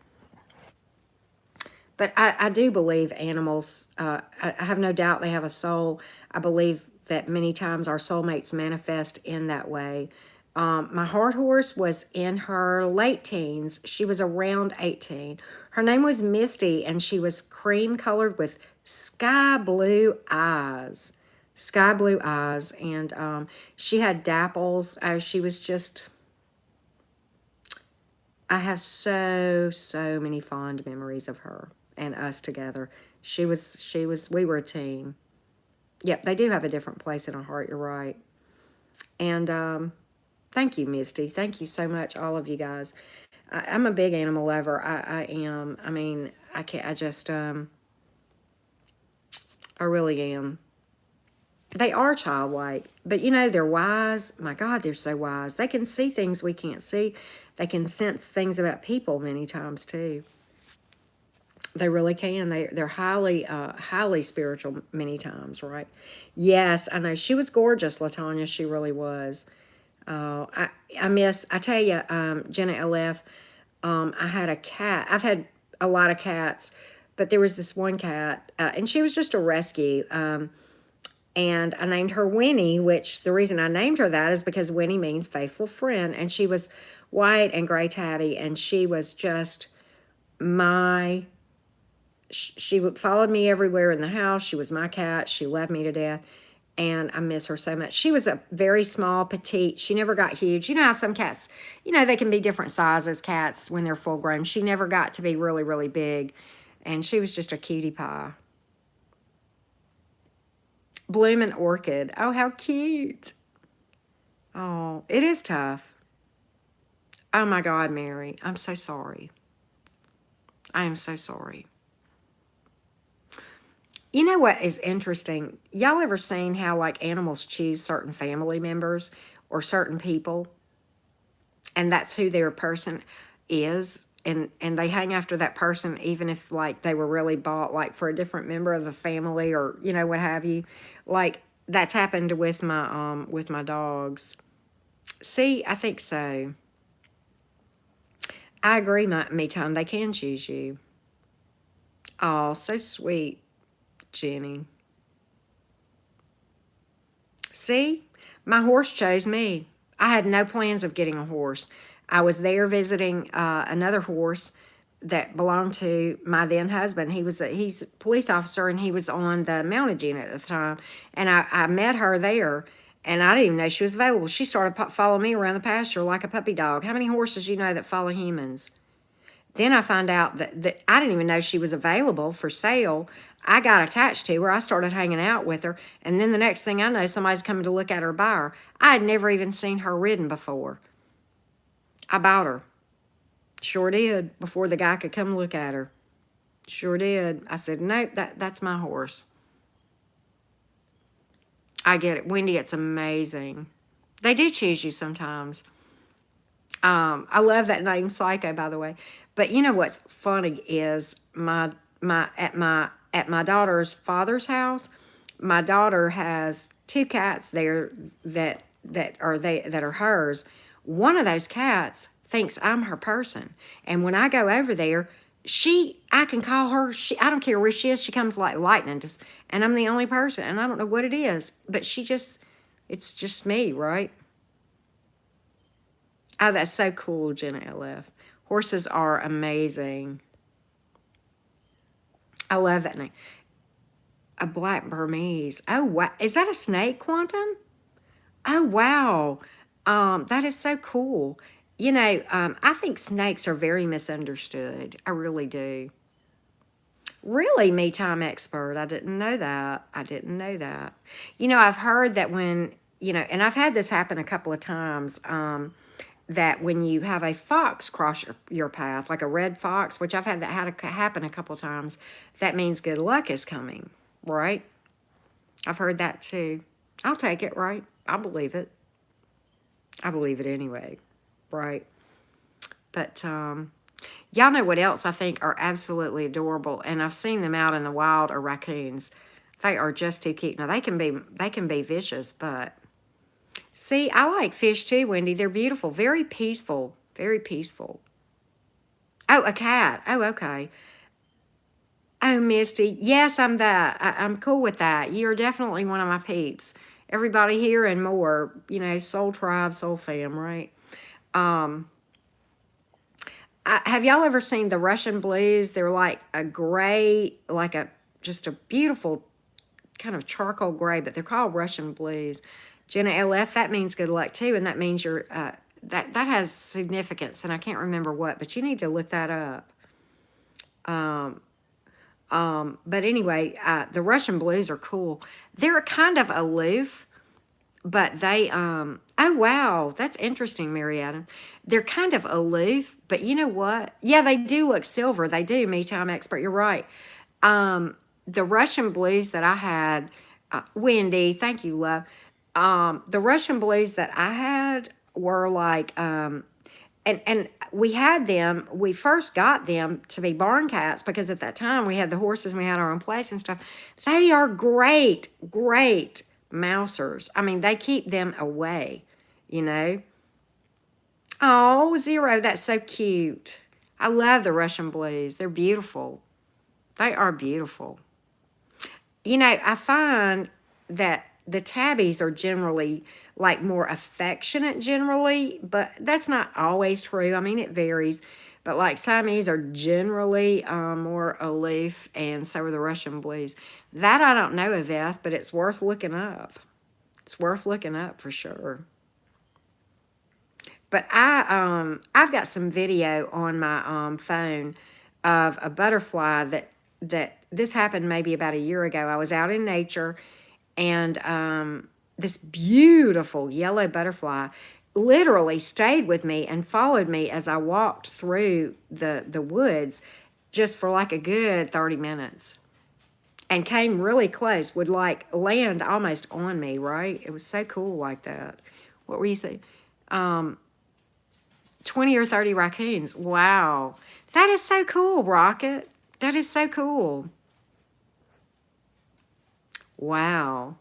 But I do believe animals, I have no doubt they have a soul. I believe that many times our soulmates manifest in that way. My heart horse was in her late teens. She was around 18. Her name was Misty, and she was cream colored with sky blue eyes. Sky blue eyes. And she had dapples. She was just... I have so many fond memories of her and us together. We were a team. Yep, they do have a different place in our heart, you're right. And thank you, Misty. Thank you so much, all of you guys. I'm a big animal lover. I am. I mean, I can't, I really am. They are childlike, but you know, they're wise. My God, they're so wise. They can see things we can't see. They can sense things about people many times too. They really can. They're highly spiritual many times, right? Yes, I know. She was gorgeous, LaTanya. She really was. I I tell you, Jenna LF, I had a cat. I've had a lot of cats, but there was this one cat, and she was just a rescue. And I named her Winnie, which the reason I named her that is because Winnie means faithful friend. And she was white and gray tabby, and she was just my, she followed me everywhere in the house. She was my cat. She loved me to death. And I miss her so much. She was a very small, petite. She never got huge. You know how some cats, you know, they can be different sizes, cats, when they're full grown. She never got to be really, really big. And she was just a cutie pie. Blooming orchid. Oh, how cute. Oh, it is tough. Oh my God, Mary. I'm so sorry. I am so sorry. You know what is interesting? Y'all ever seen how like animals choose certain family members or certain people? And that's who their person is. And they hang after that person even if like they were really bought like for a different member of the family or, you know, what have you. Like that's happened with my dogs. See, I think so. I agree, me time. They can choose you. Oh, so sweet, Jenny. See, my horse chose me. I had no plans of getting a horse. I was there visiting another horse that belonged to my then husband. He's a police officer and he was on the mounted unit at the time. And I met her there and I didn't even know she was available. She started following me around the pasture like a puppy dog. How many horses you know that follow humans? Then I find out that I didn't even know she was available for sale. I got attached to her. I started hanging out with her. And then the next thing I know, somebody's coming to look at her, buy her. I had never even seen her ridden before. I bought her. Sure did, before the guy could come look at her. Sure did. I said, nope, that's my horse. I get it. Wendy, it's amazing. They do choose you sometimes. I love that name, Psycho, by the way. But you know what's funny is at my daughter's father's house, my daughter has two cats there that are hers. One of those cats thinks I'm her person, and when I go over there, I can call her. I don't care where she is. She comes like lightning, and I'm the only person, and I don't know what it is, but it's just me, right? Oh, that's so cool, Jenna LF. Horses are amazing. I love that name. A black Burmese. Oh, wow. Is that a snake, Quantum? Oh, wow. That is so cool. You know, I think snakes are very misunderstood. I really do. Really, me time expert. I didn't know that. I didn't know that. You know, I've heard that when, you know, and I've had this happen a couple of times, that when you have a fox cross your path, like a red fox, which I've had that happen a couple of times, that means good luck is coming, right? I've heard that too. I'll take it, right? I believe it. I believe it anyway, right? But y'all know what else I think are absolutely adorable, and I've seen them out in the wild, are raccoons. They are just too cute. Now they can be vicious, but see, I like fish too, Wendy. They're beautiful, very peaceful, very peaceful. Oh, a cat. Oh, okay. Oh, Misty. Yes, I'm that. I'm cool with that. You're definitely one of my peeps. Everybody here and more, you know, soul tribe, soul fam, right? Um, have y'all ever seen the Russian blues? They're like a gray, just a beautiful kind of charcoal gray, but they're called Russian blues. Jenna LF, that means good luck too, and that means you're, that has significance, and I can't remember what, but you need to look that up. But anyway, the Russian blues are cool. They're kind of aloof, but they, oh wow, that's interesting, Mary Adam. They're kind of aloof, but you know what? Yeah, they do look silver. They do, me time expert. You're right. The Russian blues that I had, Wendy, thank you, love. The Russian blues that I had were like, and we had them. We first got them to be barn cats because at that time we had the horses and we had our own place and stuff. They are great, great mousers. I mean, they keep them away, you know. Oh, Zero, that's so cute. I love the Russian blues. They're beautiful. They are beautiful. You know, I find that the tabbies are generally like more affectionate generally, but that's not always true. I mean, it varies. But like Siamese are generally more aloof, and so are the Russian blues. That I don't know, Yvette, but it's worth looking up. It's worth looking up for sure. But I've got some video on my phone of a butterfly that this happened maybe about a year ago. I was out in nature, and this beautiful yellow butterfly literally stayed with me and followed me as I walked through the woods just for like a good 30 minutes and came really close, would like land almost on me, right? It was so cool like that. What were you saying? 20 or 30 raccoons. Wow. That is so cool, Rocket. That is so cool. Wow.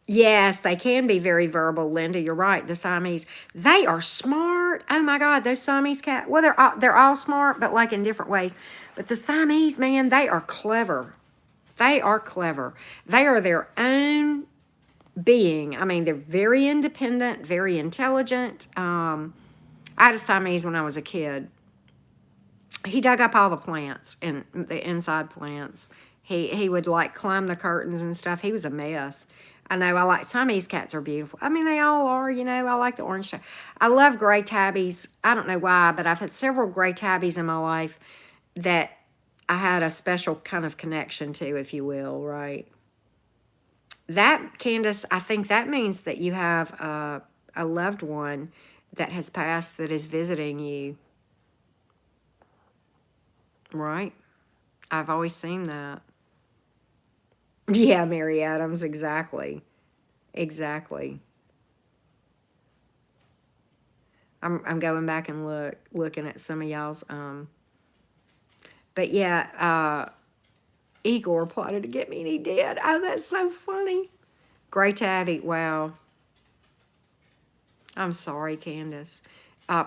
Yes, they can be very verbal, Linda. You're right. The Siamese, they are smart. Oh my God, those Siamese cat. Well, they're all smart, but like in different ways. But the Siamese, man, they are clever. They are clever. They are their own being. I mean, they're very independent, very intelligent. I had a Siamese when I was a kid. He dug up all the plants and the inside plants. He would like climb the curtains and stuff. He was a mess. I know. I like Siamese cats are beautiful. I mean, they all are. You know, I like the orange. I love gray tabbies. I don't know why, but I've had several gray tabbies in my life that I had a special kind of connection to, if you will, right? That, Candace, I think that means that you have a loved one that has passed that is visiting you, right? I've always seen that. Yeah, Mary Adams, exactly. Exactly. I'm going back and looking at some of y'all's but yeah, Igor plotted to get me and he did. Oh, that's so funny. Gray tabby, wow. I'm sorry, Candace.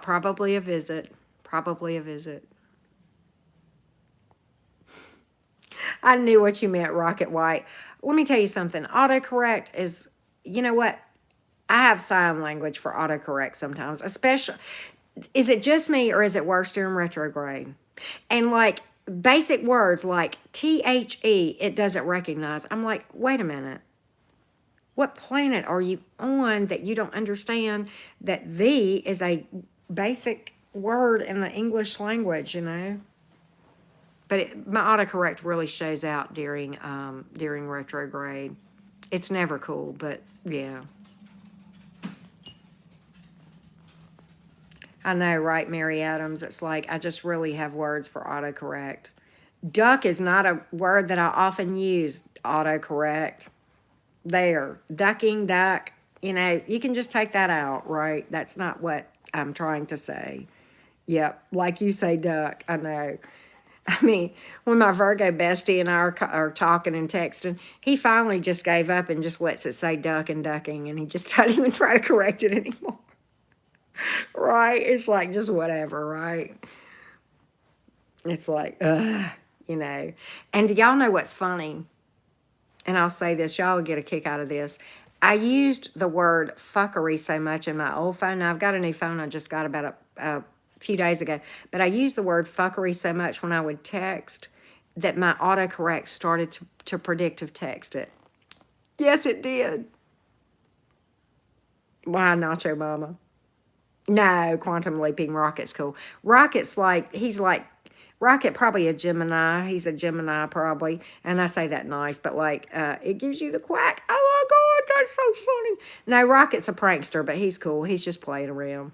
Probably a visit. Probably a visit. I knew what you meant, Rocket White. Let me tell you something. Autocorrect is, you know what? I have sign language for autocorrect sometimes, especially. Is it just me or is it worse during retrograde? And like basic words like THE, it doesn't recognize. I'm like, wait a minute. What planet are you on that you don't understand that the is a basic word in the English language, you know? But my autocorrect really shows out during retrograde. It's never cool, but yeah. I know, right, Mary Adams? It's like I just really have words for autocorrect. Duck is not a word that I often use, autocorrect. There, ducking, duck, you know, you can just take that out, right? That's not what I'm trying to say. Yep, like you say, duck, I know. I mean, when my Virgo bestie and I are talking and texting, he finally just gave up and just lets it say duck and ducking, and he just doesn't even try to correct it anymore. Right? It's like just whatever, right? It's like, ugh, you know. And do y'all know what's funny? And I'll say this, y'all will get a kick out of this. I used the word fuckery so much in my old phone. Now, I've got a new phone I just got about a few days ago. But I used the word fuckery so much when I would text that my autocorrect started to predictive text it. Yes, it did. Why, Nacho Mama? No, quantum leaping Rocket's cool. Rocket's like, he's like, Rocket probably a Gemini. He's a Gemini probably. And I say that nice, but like, it gives you the quack. Oh my God, that's so funny. No, Rocket's a prankster, but he's cool. He's just playing around.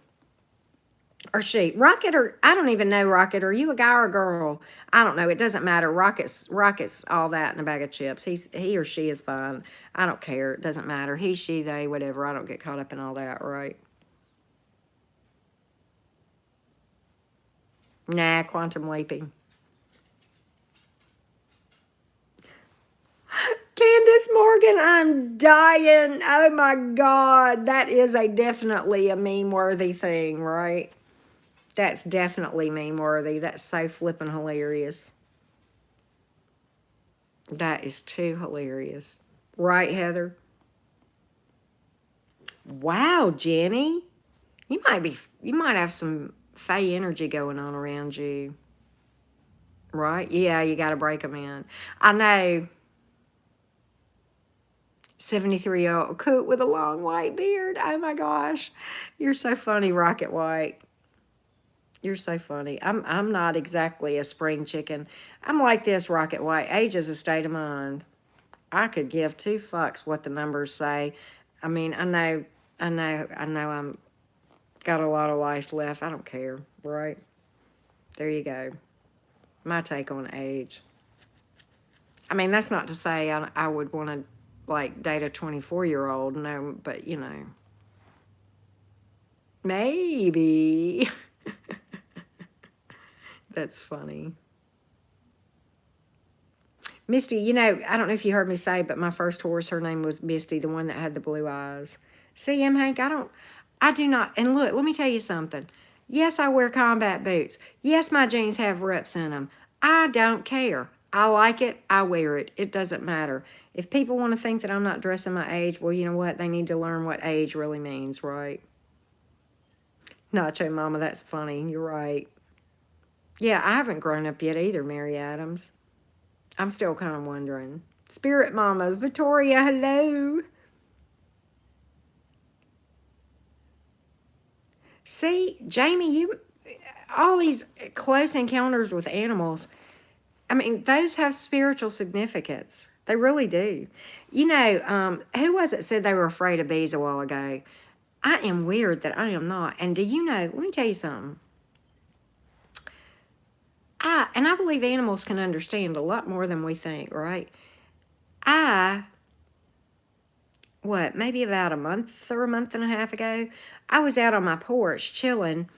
Or she. Rocket, or I don't even know, Rocket. Are you a guy or a girl? I don't know. It doesn't matter. Rocket's all that in a bag of chips. He or she is fine. I don't care. It doesn't matter. He, she, they, whatever. I don't get caught up in all that, right? Nah, quantum leaping. Candace Morgan, I'm dying. Oh my God. That is definitely a meme worthy thing, right? That's definitely meme worthy. That's so flippin' hilarious. That is too hilarious. Right, Heather? Wow, Jenny. You might have some Fey energy going on around you. Right? Yeah, you got to break them in. I know. 73-year-old coot with a long white beard. Oh my gosh. You're so funny, Rocket White. You're so funny. I'm not exactly a spring chicken. I'm like this, Rocket White. Age is a state of mind. I could give two fucks what the numbers say. I mean, I know I'm got a lot of life left. I don't care, right? There you go. My take on age. I mean, that's not to say I would want to like date a 24-year-old, no, but you know, maybe. That's funny. Misty, you know, I don't know if you heard me say, but my first horse, her name was Misty, the one that had the blue eyes. See, Hank, I do not, and look, let me tell you something. Yes, I wear combat boots. Yes, my jeans have rips in them. I don't care. I like it. I wear it. It doesn't matter. If people want to think that I'm not dressing my age, well, you know what? They need to learn what age really means, right? Nacho Mama, that's funny. You're right. Yeah, I haven't grown up yet either, Mary Adams. I'm still kind of wondering. Spirit Mamas, Victoria, hello. See, Jamie, all these close encounters with animals, I mean, those have spiritual significance. They really do. You know, who was it said they were afraid of bees a while ago? I am weird that I am not. And do you know, let me tell you something. I believe animals can understand a lot more than we think, right? I, maybe about a month or a month and a half ago, I was out on my porch chilling,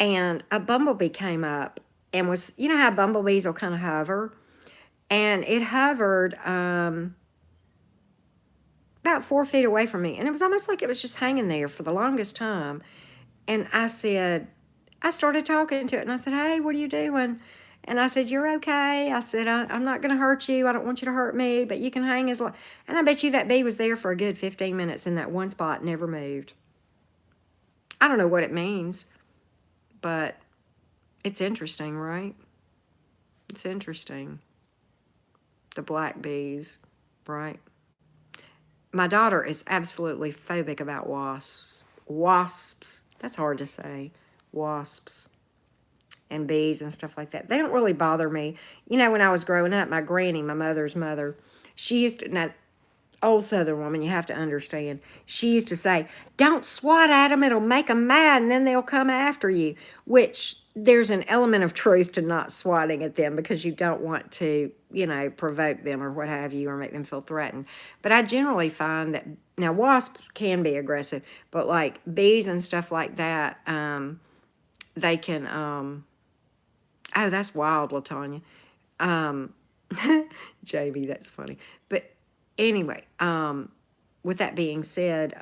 and a bumblebee came up and was, you know how bumblebees will kind of hover? And it hovered about 4 feet away from me. And it was almost like it was just hanging there for the longest time. And I started talking to it, and I said, hey, what are you doing? And I said, you're okay. I said, I'm not going to hurt you. I don't want you to hurt me, but you can hang as long. And I bet you that bee was there for a good 15 minutes in that one spot, never moved. I don't know what it means, but it's interesting, right? It's interesting. The black bees, right? My daughter is absolutely phobic about wasps. Wasps. That's hard to say. Wasps and bees and stuff like that. They don't really bother me. You know, when I was growing up, my granny, my mother's mother, she used to, now, old Southern woman, you have to understand, she used to say, don't swat at them, it'll make them mad, and then they'll come after you, which there's an element of truth to not swatting at them because you don't want to, you know, provoke them or what have you or make them feel threatened. But I generally find that, now wasps can be aggressive, but like bees and stuff like that, they can, oh, that's wild, LaTanya. JB, that's funny. But anyway, with that being said,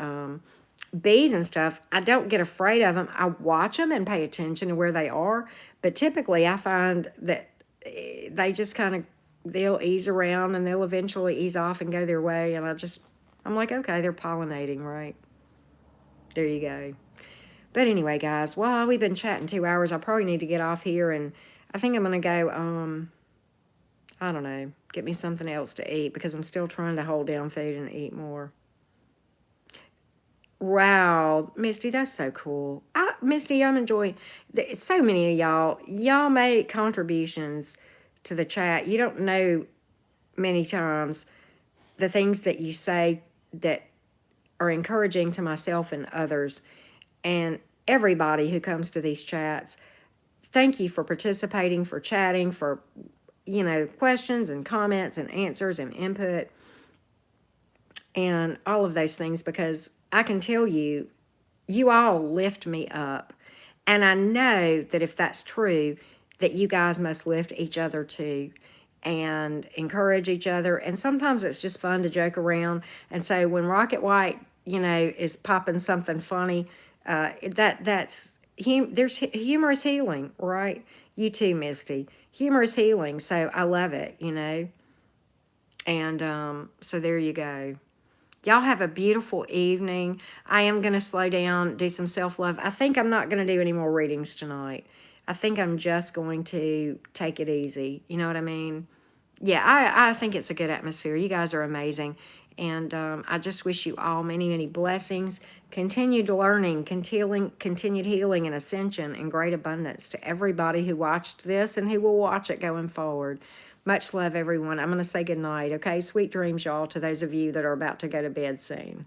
bees and stuff, I don't get afraid of them. I watch them and pay attention to where they are. But typically I find that they just kind of, they'll ease around and they'll eventually ease off and go their way. And I'm like, okay, they're pollinating, right? There you go. But anyway, guys, while we've been chatting 2 hours, I probably need to get off here. And I think I'm going to go, I don't know, get me something else to eat because I'm still trying to hold down food and eat more. Wow, Misty, that's so cool. Misty, I'm enjoying, so many of y'all make contributions to the chat. You don't know many times the things that you say that are encouraging to myself and others. And everybody who comes to these chats. Thank you for participating, for chatting, for, questions and comments and answers and input and all of those things, because I can tell you, you all lift me up. And I know that if that's true, that you guys must lift each other too and encourage each other. And sometimes it's just fun to joke around. And so when Rocket White, is popping something funny, there's humor is healing, right? You too, Misty. Humor is healing. So I love it. And so there you go. Y'all have a beautiful evening. I am going to slow down, do some self-love. I think I'm not going to do any more readings tonight. I think I'm just going to take it easy. You know what I mean? Yeah, I think it's a good atmosphere. You guys are amazing. And I just wish you all many, many blessings, continued learning, continued healing and ascension and great abundance to everybody who watched this and who will watch it going forward. Much love, everyone. I'm going to say good night, okay? Sweet dreams, y'all, to those of you that are about to go to bed soon.